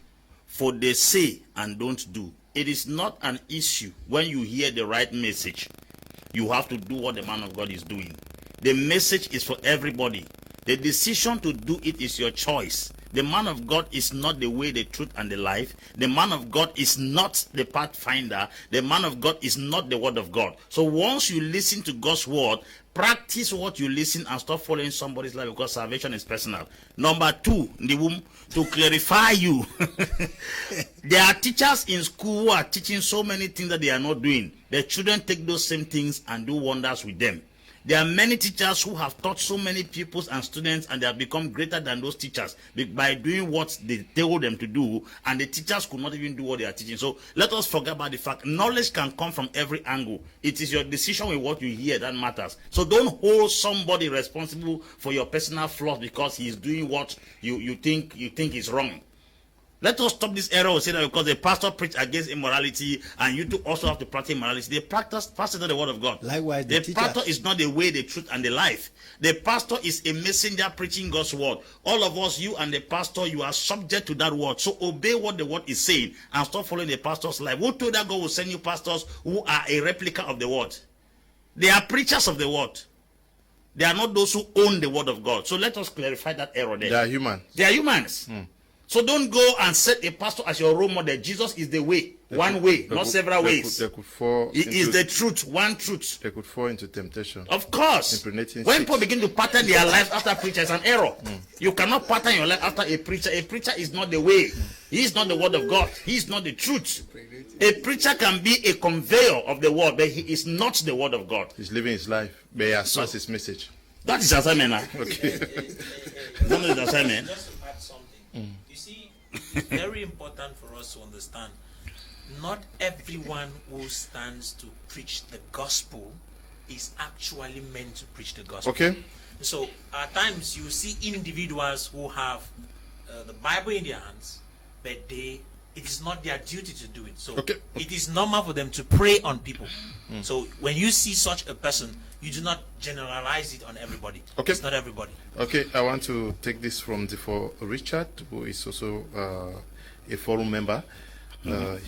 For they say and don't do. It is not an issue when you hear the right message. You have to do what the man of God is doing. The message is for everybody. The decision to do it is your choice. The man of God is not the way, the truth, and the life. The man of God is not the pathfinder. The man of God is not the word of God. So once you listen to God's word, practice what you listen and stop following somebody's life, because salvation is personal. Number 2, in the womb, to clarify you. There are teachers in school who are teaching so many things that they are not doing. The children take those same things and do wonders with them. There are many teachers who have taught so many pupils and students, and they have become greater than those teachers by doing what they told them to do, and the teachers could not even do what they are teaching. So let us forget about the fact knowledge can come from every angle. It is your decision with what you hear that matters. So don't hold somebody responsible for your personal flaws because he is doing what you think is wrong. Let us stop this error of saying that because the pastor preached against immorality and you too also have to practice immorality. The pastor is not the word of God. Likewise, the pastor is not the way, the truth, and the life. The pastor is a messenger preaching God's word. All of us, you and the pastor, you are subject to that word. So obey what the word is saying and stop following the pastor's life. Who told that God will send you pastors who are a replica of the word? They are preachers of the word. They are not those who own the word of God. So let us clarify that error there. They are humans. They are humans. So don't go and set a pastor as your role model. Jesus is the way, one way, not several ways. They could fall He is the truth, one truth. They could fall into temptation. Of course. When people begin to pattern their life after a preacher, it's an error. You cannot pattern your life after a preacher. A preacher is not the way. He is not the word of God. He is not the truth. A preacher can be a conveyor of the word, but he is not the word of God. He's living his life, but he has passed his message. That is assignment now. Okay. That is assignment. Just to add something. You see, it's very important for us to understand not everyone who stands to preach the gospel is actually meant to preach the gospel. Okay. So at times you see individuals who have the Bible in their hands, but it is not their duty to do it. So it is normal for them to prey on people. So when you see such a person, you do not generalize it on everybody. Okay. It's not everybody. Okay, I want to take this from for Richard, who is also a forum member.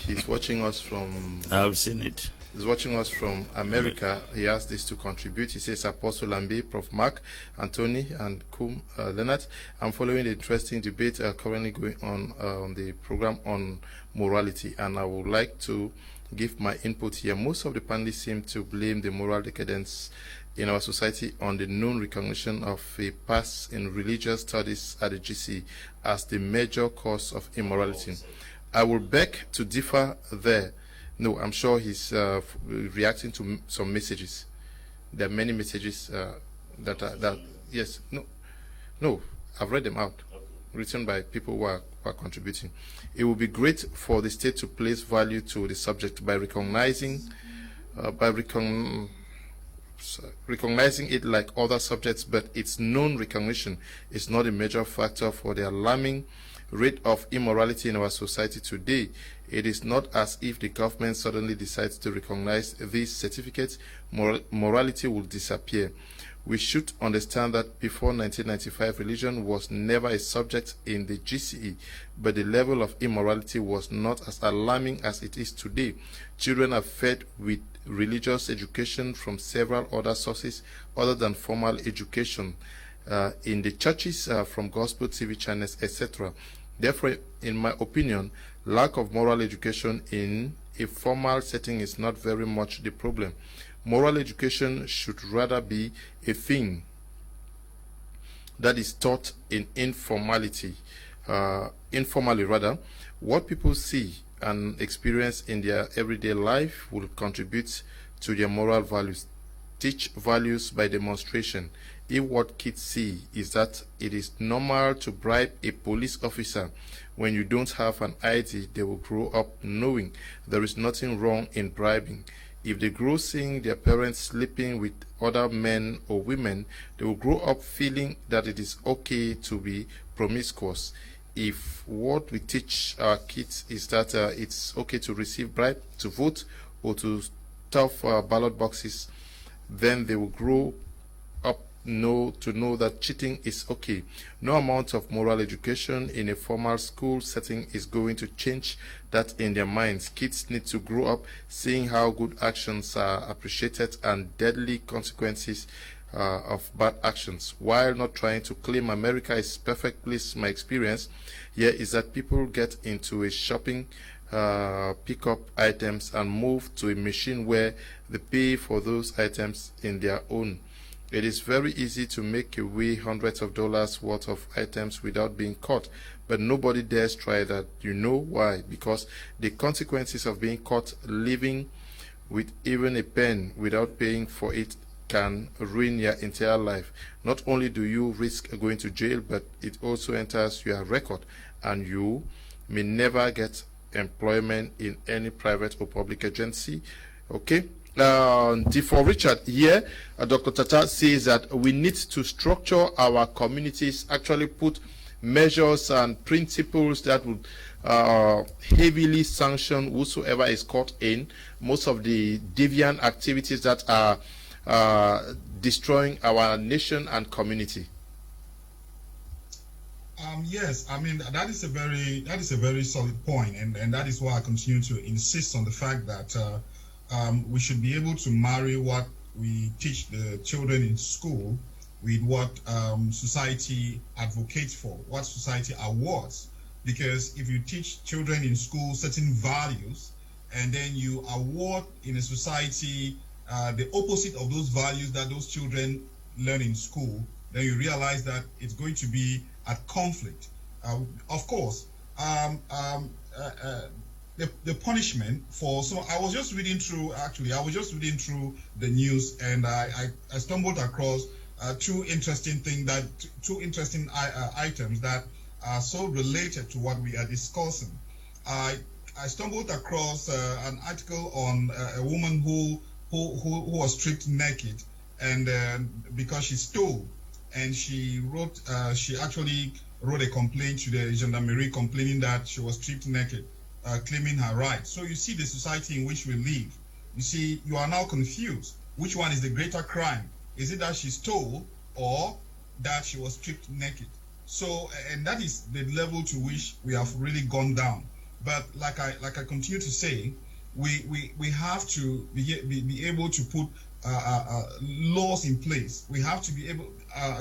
He's watching us from... I've seen it. He's watching us from America. He has this to contribute. He says, Apostle Lambe, Prof. Mark, Anthony, and Kum Leonard. I'm following the interesting debate currently going on the program on morality, and I would like to give my input here. Most of the panelists seem to blame the moral decadence in our society on the known recognition of a pass in religious studies at the GC as the major cause of immorality. I will beg to differ there. No, I'm sure he's reacting to some messages. There are many messages yes, no, I've read them out, written by people who are contributing. It would be great for the state to place value to the subject by recognizing it like other subjects, but its known recognition is not a major factor for the alarming rate of immorality in our society today. It is not as if the government suddenly decides to recognize these certificates, morality will disappear. We should understand that before 1995, religion was never a subject in the GCE, but the level of immorality was not as alarming as it is today. Children are fed with religious education from several other sources other than formal education in the churches, from gospel TV channels, etc. Therefore, in my opinion, lack of moral education in a formal setting is not very much the problem. Moral education should rather be a thing that is taught in informally rather. What people see and experience in their everyday life will contribute to their moral values. Teach values by demonstration. If what kids see is that it is normal to bribe a police officer when you don't have an ID, they will grow up knowing there is nothing wrong in bribing. If they grow seeing their parents sleeping with other men or women, they will grow up feeling that it is okay to be promiscuous. If what we teach our kids is that it's okay to receive bribe, to vote, or to stuff ballot boxes, then they will grow up to know that cheating is okay. No amount of moral education in a formal school setting is going to change that in their minds. Kids need to grow up seeing how good actions are appreciated and deadly consequences of bad actions. While not trying to claim America is perfect place, my experience here is that people get into a shopping, pick up items and move to a machine where they pay for those items in their own. It is very easy to make away hundreds of dollars worth of items without being caught, but nobody dares try that. You know why? Because the consequences of being caught living with even a pen without paying for it can ruin your entire life. Not only do you risk going to jail, but it also enters your record, and you may never get employment in any private or public agency. Okay. For Richard here, Dr. Tata says that we need to structure our communities, actually put measures and principles that would heavily sanction whosoever is caught in most of the deviant activities that are destroying our nation and community. Yes, I mean that is a very solid point, and that is why I continue to insist on the fact that we should be able to marry what we teach the children in school with what society advocates for, what society awards. Because if you teach children in school certain values and then you award in a society the opposite of those values that those children learn in school, then you realize that it's going to be at conflict. Of course, the punishment for I was just reading through the news, and I stumbled across two interesting items that are so related to what we are discussing. I stumbled across an article on a woman who was stripped naked, and because she stole, and she actually wrote a complaint to the gendarmerie complaining that she was stripped naked, claiming her right. So you see the society in which we live. You see, you are now confused. Which one is the greater crime? Is it that she stole or that she was stripped naked? So, and that is the level to which we have really gone down. But like I continue to say, we have to be able to put laws in place. We have to be able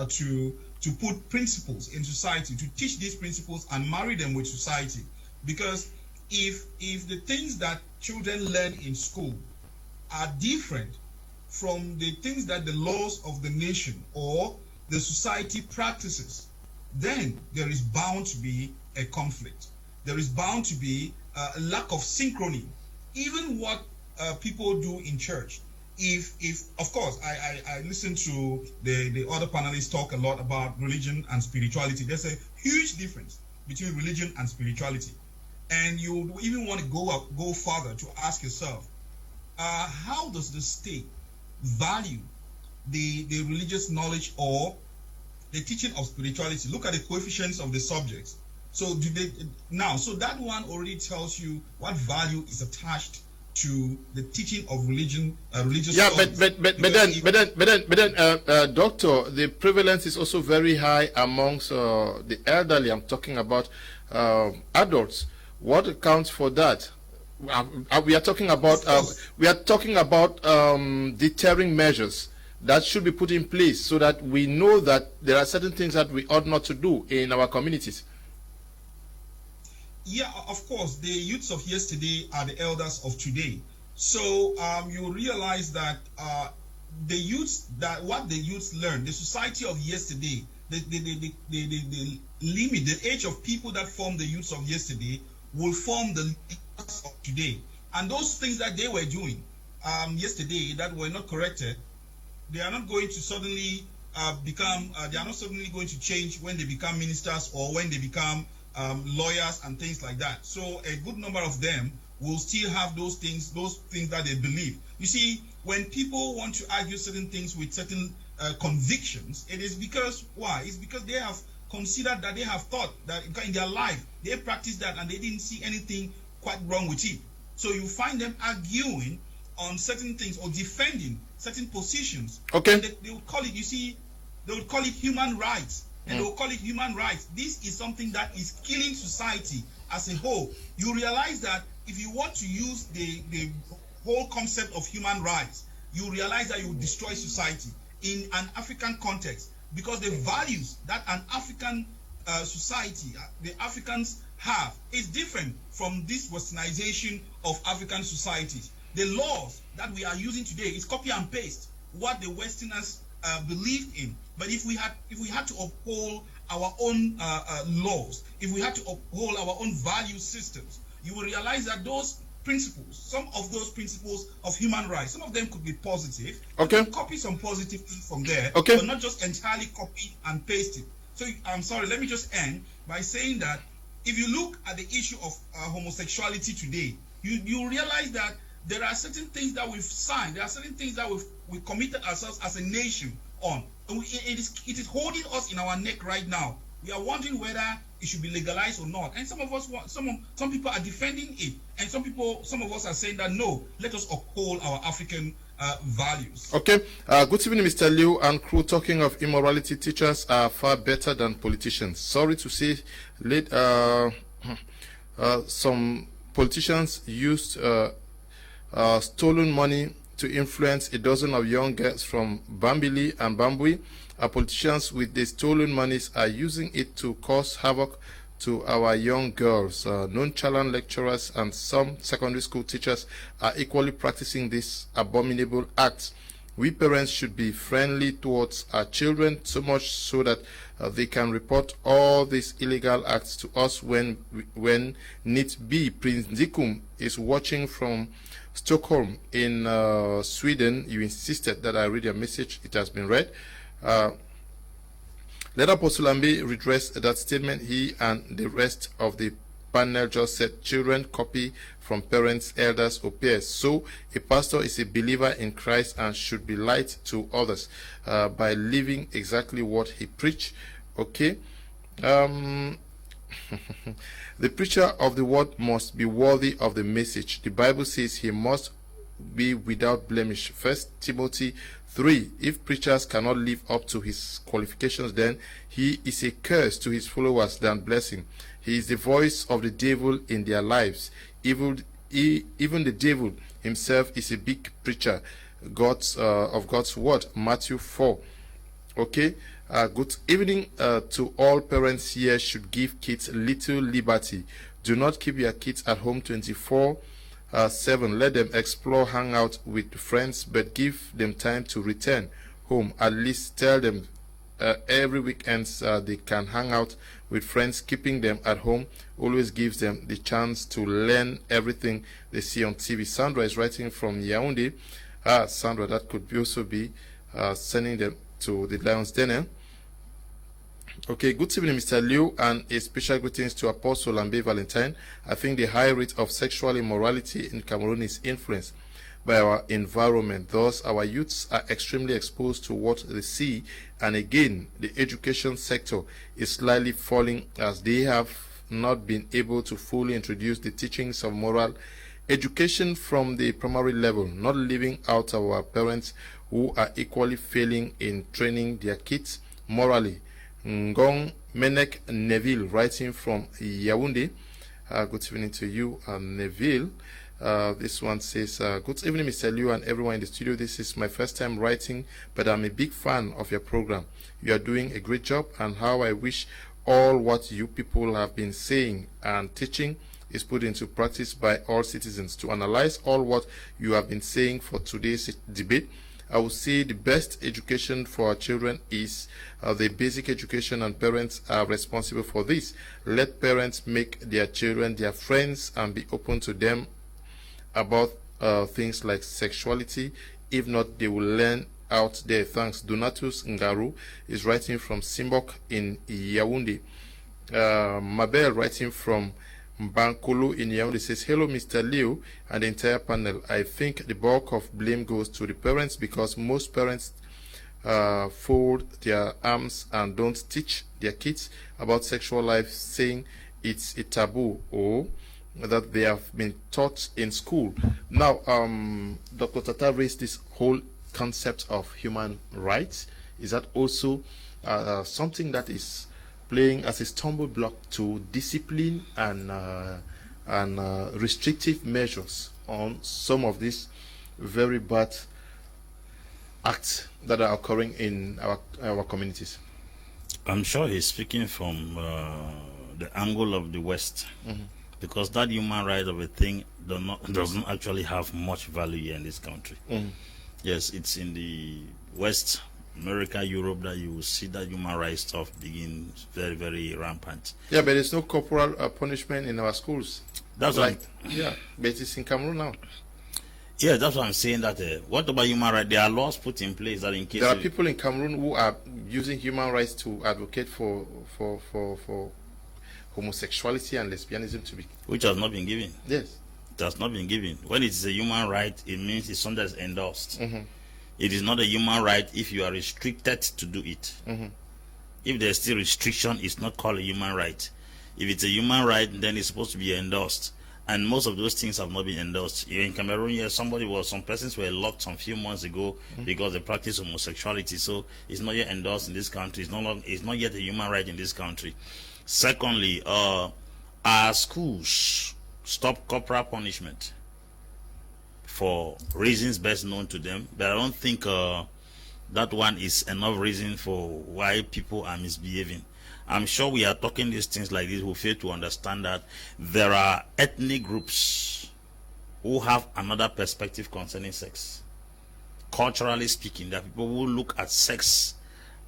to put principles in society, to teach these principles and marry them with society. Because if the things that children learn in school are different from the things that the laws of the nation or the society practices, then there is bound to be a conflict. There is bound to be a lack of synchrony. Even what people do in church. If of course, I listen to the other panelists talk a lot about religion and spirituality. There's a huge difference between religion and spirituality. And you even want to go further to ask yourself, how does the state value the religious knowledge or the teaching of spirituality? Look at the coefficients of the subjects. So so that one already tells you what value is attached to the teaching of religion, religious. Yeah, but then, doctor, the prevalence is also very high amongst the elderly. I'm talking about adults. What accounts for that? We are talking about deterring measures that should be put in place so that we know that there are certain things that we ought not to do in our communities. Yeah, of course, the youths of yesterday are the elders of today. So you realize that the youths, that what the youths learn, the society of yesterday, the limit, the age of people that form the youths of yesterday will form the leaders of today. And those things that they were doing yesterday that were not corrected, they are not going to suddenly they are not suddenly going to change when they become ministers or when they become lawyers and things like that. So a good number of them will still have those things that they believe. You see, when people want to argue certain things with certain convictions, it is because, why? It's because they have considered that, they have thought that in their life, they practiced that and they didn't see anything quite wrong with it. So you find them arguing on certain things or defending certain positions. Okay. And they would call it, you see, they would call it human rights. And they will call it human rights. This is something that is killing society as a whole. You realize that if you want to use the whole concept of human rights, you realize that you will destroy society in an African context, because the values that an African society, the Africans have, is different from this westernization of African societies. The laws that we are using today is copy and paste what the Westerners believed in. But if we had to uphold our own laws, if we had to uphold our own value systems, you will realize that those principles, some of those principles of human rights, some of them could be positive. Okay. Copy some positive things from there, okay, but not just entirely copy and paste it. So I'm sorry, let me just end by saying that if you look at the issue of homosexuality today, you realize that there are certain things that we've signed, there are certain things that we've committed ourselves as a nation on. And it is holding us in our neck right now. We are wondering whether it should be legalized or not. And some of us some people are defending it, and some of us are saying that no, let us uphold our African values. Okay. Good evening, Mr. Liu and crew. Talking of immorality, teachers are far better than politicians. Sorry to say, some politicians used stolen money to influence a dozen of young girls from Bambili and Bambui. Our politicians with the stolen monies are using it to cause havoc to our young girls. Nonchalant lecturers and some secondary school teachers are equally practicing this abominable act. We parents should be friendly towards our children, so much so that they can report all these illegal acts to us when need be. Prince Dikum is watching from Stockholm in Sweden. You insisted that I read your message. It has been read. Let Apostle Ambi redress that statement. He and the rest of the panel just said children copy from parents, elders, or peers. So a pastor is a believer in Christ and should be light to others by living exactly what he preached. Okay. The preacher of the word must be worthy of the message. The Bible says he must be without blemish. 1 Timothy 3. If preachers cannot live up to his qualifications, then he is a curse to his followers than blessing. He is the voice of the devil in their lives. Even the devil himself is a big preacher of God's word. Matthew 4. Okay. Good evening to all parents here. Should give kids little liberty. Do not keep your kids at home 24/7. Let them explore, hang out with friends, but give them time to return home. At least tell them every weekend they can hang out with friends. Keeping them at home always gives them the chance to learn everything they see on TV. Sandra is writing from Yaoundé. Sandra, that could also be sending them to the Lions Den. Okay, good evening, Mr. Liu, and a special greetings to Apostle Ambe Valentine. I think the high rate of sexual immorality in Cameroon is influenced by our environment. Thus, our youths are extremely exposed to what they see, and again, the education sector is slightly falling as they have not been able to fully introduce the teachings of moral education from the primary level, not leaving out our parents who are equally failing in training their kids morally. Ngong Menek Neville, writing from Yaoundé. Good evening to you, Neville. This one says, good evening, Mr. Liu and everyone in the studio. This is my first time writing, but I'm a big fan of your program. You are doing a great job, and how I wish all what you people have been saying and teaching is put into practice by all citizens. To analyze all what you have been saying for today's debate, I would say the best education for our children is the basic education, and parents are responsible for this. Let parents make their children their friends and be open to them about things like sexuality. If not, they will learn out there. Thanks. Donatus Ngaru is writing from Simbok in Yaoundé. Mabel writing from Bankolo in Yaoundé says, hello Mr. Leo and the entire panel. I think the bulk of blame goes to the parents, because most parents fold their arms and don't teach their kids about sexual life, saying it's a taboo or that they have been taught in school. Now, Dr. Tata raised this whole concept of human rights. Is that also something that is playing as a stumble block to discipline and restrictive measures on some of these very bad acts that are occurring in our communities? I'm sure he's speaking from the angle of the West, because that human right of a thing doesn't actually have much value here in this country. Yes, it's in the West, America, Europe, that you will see that human rights stuff begin very, very rampant. Yeah, but there's no corporal punishment in our schools. That's like, yeah, but it's in Cameroon now. Yeah, that's what I'm saying. That what about human rights? There are laws put in place that in case there are people in Cameroon who are using human rights to advocate for homosexuality and lesbianism to be, which has not been given. Yes, it has not been given. When it's a human right, it means it's something that's endorsed. It is not a human right if you are restricted to do it. If there's still restriction, it's not called a human right. If it's a human right, then it's supposed to be endorsed. And most of those things have not been endorsed. In Cameroon, yes, some persons were locked some few months ago because they practice homosexuality. So it's not yet endorsed in this country. It's not yet a human right in this country. Secondly, our schools stop corporal punishment for reasons best known to them. But I don't think that one is enough reason for why people are misbehaving. I'm sure we are talking these things like this, we fail to understand that there are ethnic groups who have another perspective concerning sex. Culturally speaking, there are people who look at sex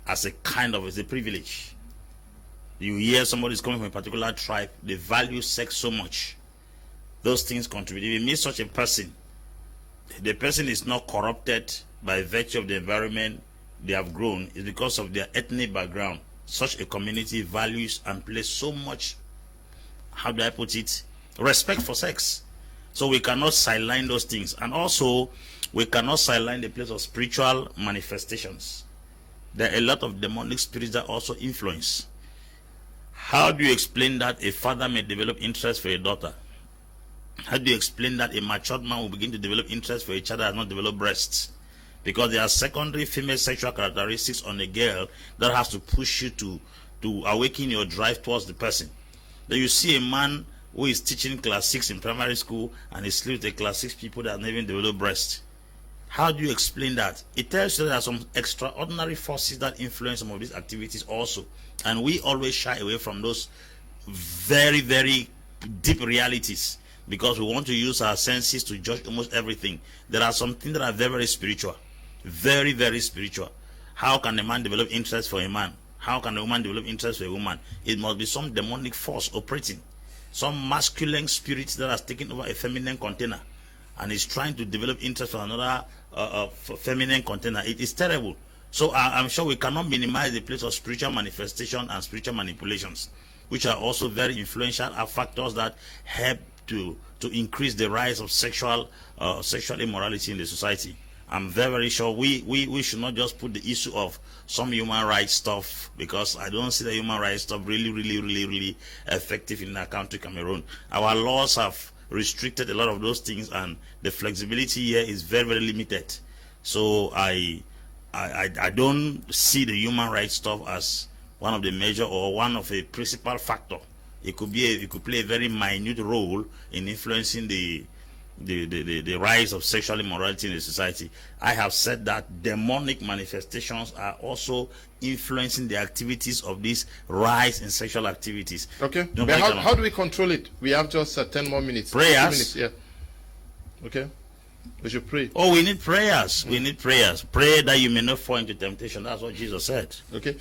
as a privilege. You hear somebody is coming from a particular tribe, they value sex so much. Those things contribute. If you meet such a person, the person is not corrupted by virtue of the environment they have grown. It's because of their ethnic background. Such a community values and places so much, how do I put it, respect for sex. So we cannot sideline those things. And also, we cannot sideline the place of spiritual manifestations. There are a lot of demonic spirits that also influence. How do you explain that a father may develop interest for a daughter? How do you explain that a matured man will begin to develop interest for a child that has not developed breasts? Because there are secondary female sexual characteristics on a girl that has to push you to awaken your drive towards the person. Then you see a man who is teaching class 6 in primary school and he sleeps with the class 6 people that have never even developed breasts. How do you explain that? It tells you that there are some extraordinary forces that influence some of these activities also. And we always shy away from those very, very deep realities because we want to use our senses to judge almost everything. There are some things that are very, very spiritual. Very, very spiritual. How can a man develop interest for a man? How can a woman develop interest for a woman? It must be some demonic force operating. Some masculine spirit that has taken over a feminine container and is trying to develop interest for another feminine container. It is terrible. So I'm sure we cannot minimize the place of spiritual manifestation and spiritual manipulations, which are also very influential, are factors that help to increase the rise of sexual immorality in the society. I'm very, very sure we should not just put the issue of some human rights stuff, because I don't see the human rights stuff really effective in our country, Cameroon. Our laws have restricted a lot of those things, and the flexibility here is very, very limited. So I don't see the human rights stuff as one of the major or one of a principal factor. It could play a very minute role in influencing the the rise of sexual immorality in the society, I have said that demonic manifestations are also influencing the activities of this rise in sexual activities. Okay, but how do we control it? We have just 10 more minutes. Prayers. Yeah. Okay, we should pray. Oh, we need prayers. We need prayers. Pray that you may not fall into temptation. That's what Jesus said. Okay,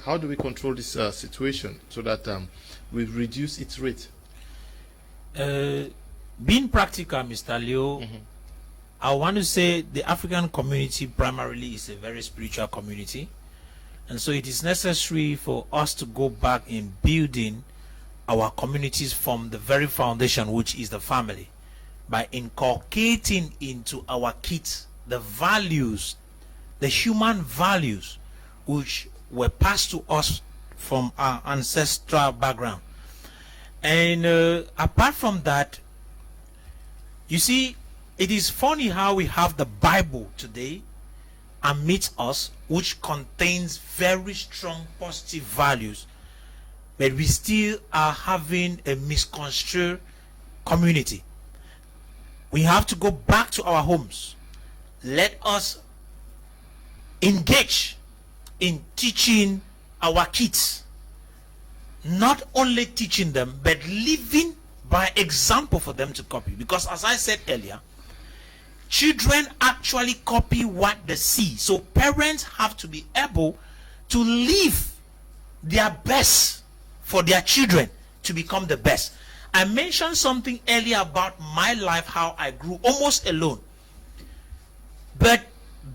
how do we control this situation so that we reduce its rate? Being practical, Mr. Leo, I want to say the African community primarily is a very spiritual community, and so it is necessary for us to go back in building our communities from the very foundation, which is the family, by inculcating into our kids the values, the human values which were passed to us from our ancestral background. And apart from that, you see, it is funny how we have the Bible today amidst us, which contains very strong positive values, but we still are having a misconstrued community. We have to go back to our homes. Let us engage in teaching our kids, not only teaching them, but living by example for them to copy. Because as I said earlier, children actually copy what they see. So parents have to be able to live their best for their children to become the best. I mentioned something earlier about my life, how I grew almost alone. But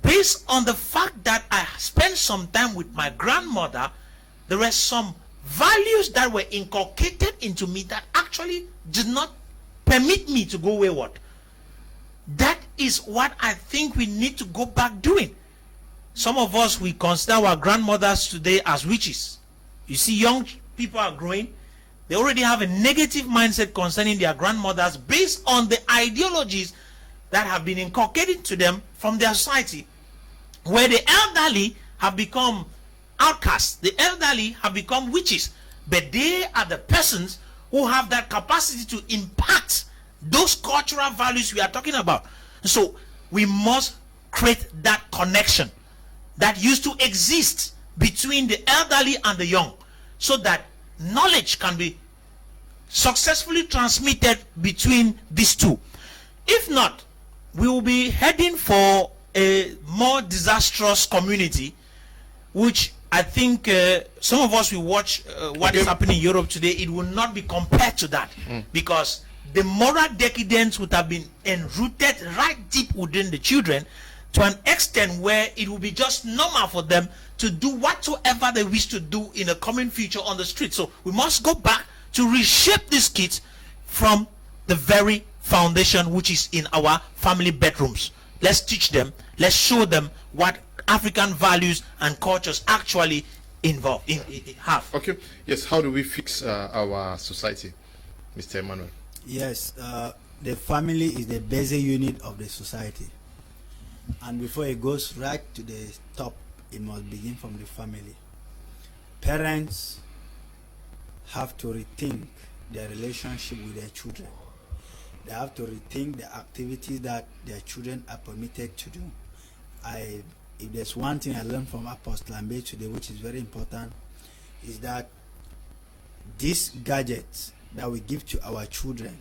based on the fact that I spent some time with my grandmother, there were some values that were inculcated into me that actually did not permit me to go wayward. That is what I think we need to go back doing. Some of us, we consider our grandmothers today as witches. You see, young people are growing. They already have a negative mindset concerning their grandmothers based on the ideologies that have been inculcated to them from their society, where the elderly have become outcasts. The elderly have become witches, but they are the persons who have that capacity to impact those cultural values we are talking about. So we must create that connection that used to exist between the elderly and the young, so that knowledge can be successfully transmitted between these two. If not, we will be heading for a more disastrous community, which I think some of us will watch what is happening in Europe today. It will not be compared to that, because the moral decadence would have been enrooted right deep within the children to an extent where it will be just normal for them to do whatsoever they wish to do in a coming future on the street. So we must go back to reshape these kids from the very foundation which is in our family bedrooms. Let's teach them, let's show them what African values and cultures actually have. Okay, yes, how do we fix our society, Mr. Emmanuel? Yes, the family is the basic unit of the society, and before it goes right to the top, it must begin from the family. Parents have to rethink their relationship with their children. They have to rethink the activities that their children are permitted to do. If there's one thing I learned from Apostle Lambe today, which is very important, is that these gadgets that we give to our children,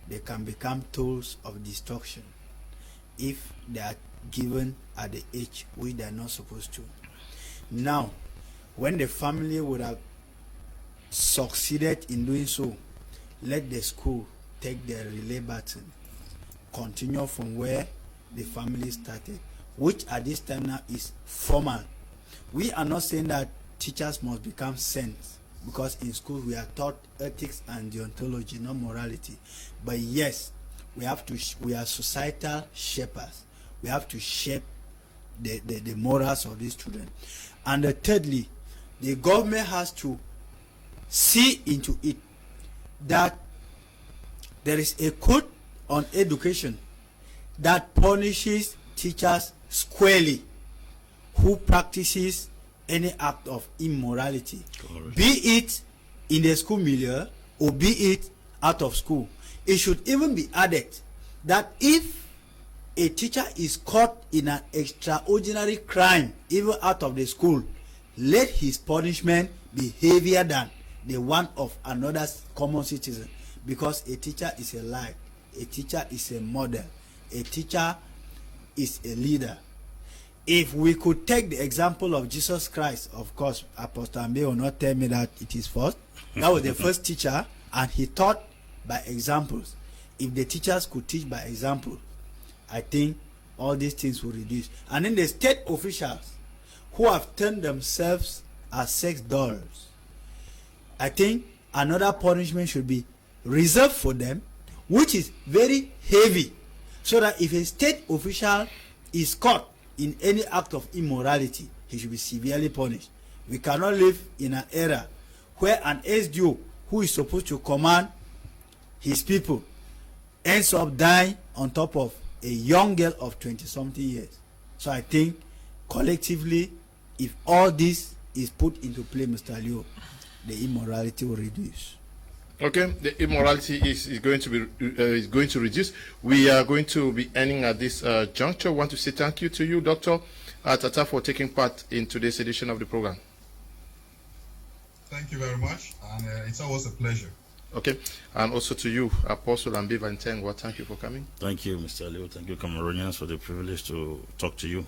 they can become tools of destruction if they are given at the age which they are not supposed to. Now, when the family would have succeeded in doing so, let the school take the relay baton, continue from where the family started, which at this time now is formal. We are not saying that teachers must become saints, because in school we are taught ethics and deontology, not morality. But yes, we are societal shapers. We have to shape the morals of these children. And thirdly, the government has to see into it that there is a code on education that punishes teachers squarely who practices any act of immorality, be it in the school milieu or be it out of school. It should even be added that if a teacher is caught in an extraordinary crime, even out of the school, let his punishment be heavier than the one of another common citizen, because a teacher is a light, a teacher is a model, a teacher is a leader. If we could take the example of Jesus Christ, of course, Apostle Ambe will not tell me that it is first. That was the first teacher, and he taught by examples. If the teachers could teach by example, I think all these things will reduce. And then the state officials who have turned themselves as sex dolls, I think another punishment should be reserved for them, which is very heavy, so that if a state official is caught in any act of immorality, he should be severely punished. We cannot live in an era where an SDO who is supposed to command his people ends up dying on top of a young girl of 20-something years. So I think collectively, if all this is put into play, Mr. Leo, the immorality will reduce. Okay, the immorality is going to reduce. We are going to be ending at this juncture. I want to say thank you to you, Dr. Tata, for taking part in today's edition of the program. Thank you very much, and it's always a pleasure. Okay, and also to you, Apostle Ambe Vantengwa, thank you for coming. Thank you, Mr. Leo. Thank you, Cameroonians, for the privilege to talk to you.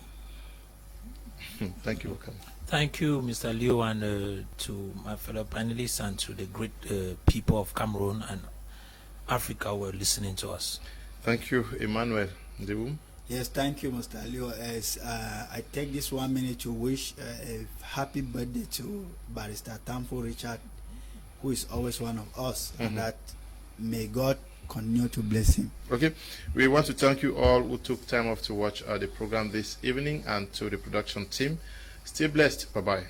Thank you for coming. Thank you, Mr. Leo, and to my fellow panelists and to the great people of Cameroon and Africa who are listening to us. Thank you, Emmanuel. Yes, thank you, Mr. Leo. As I take this 1 minute to wish a happy birthday to Barrister Tamfo Richard, who is always one of us, and that may God continue to bless him. Okay, we want to thank you all who took time off to watch the program this evening, and to the production team. Stay blessed. Bye-bye.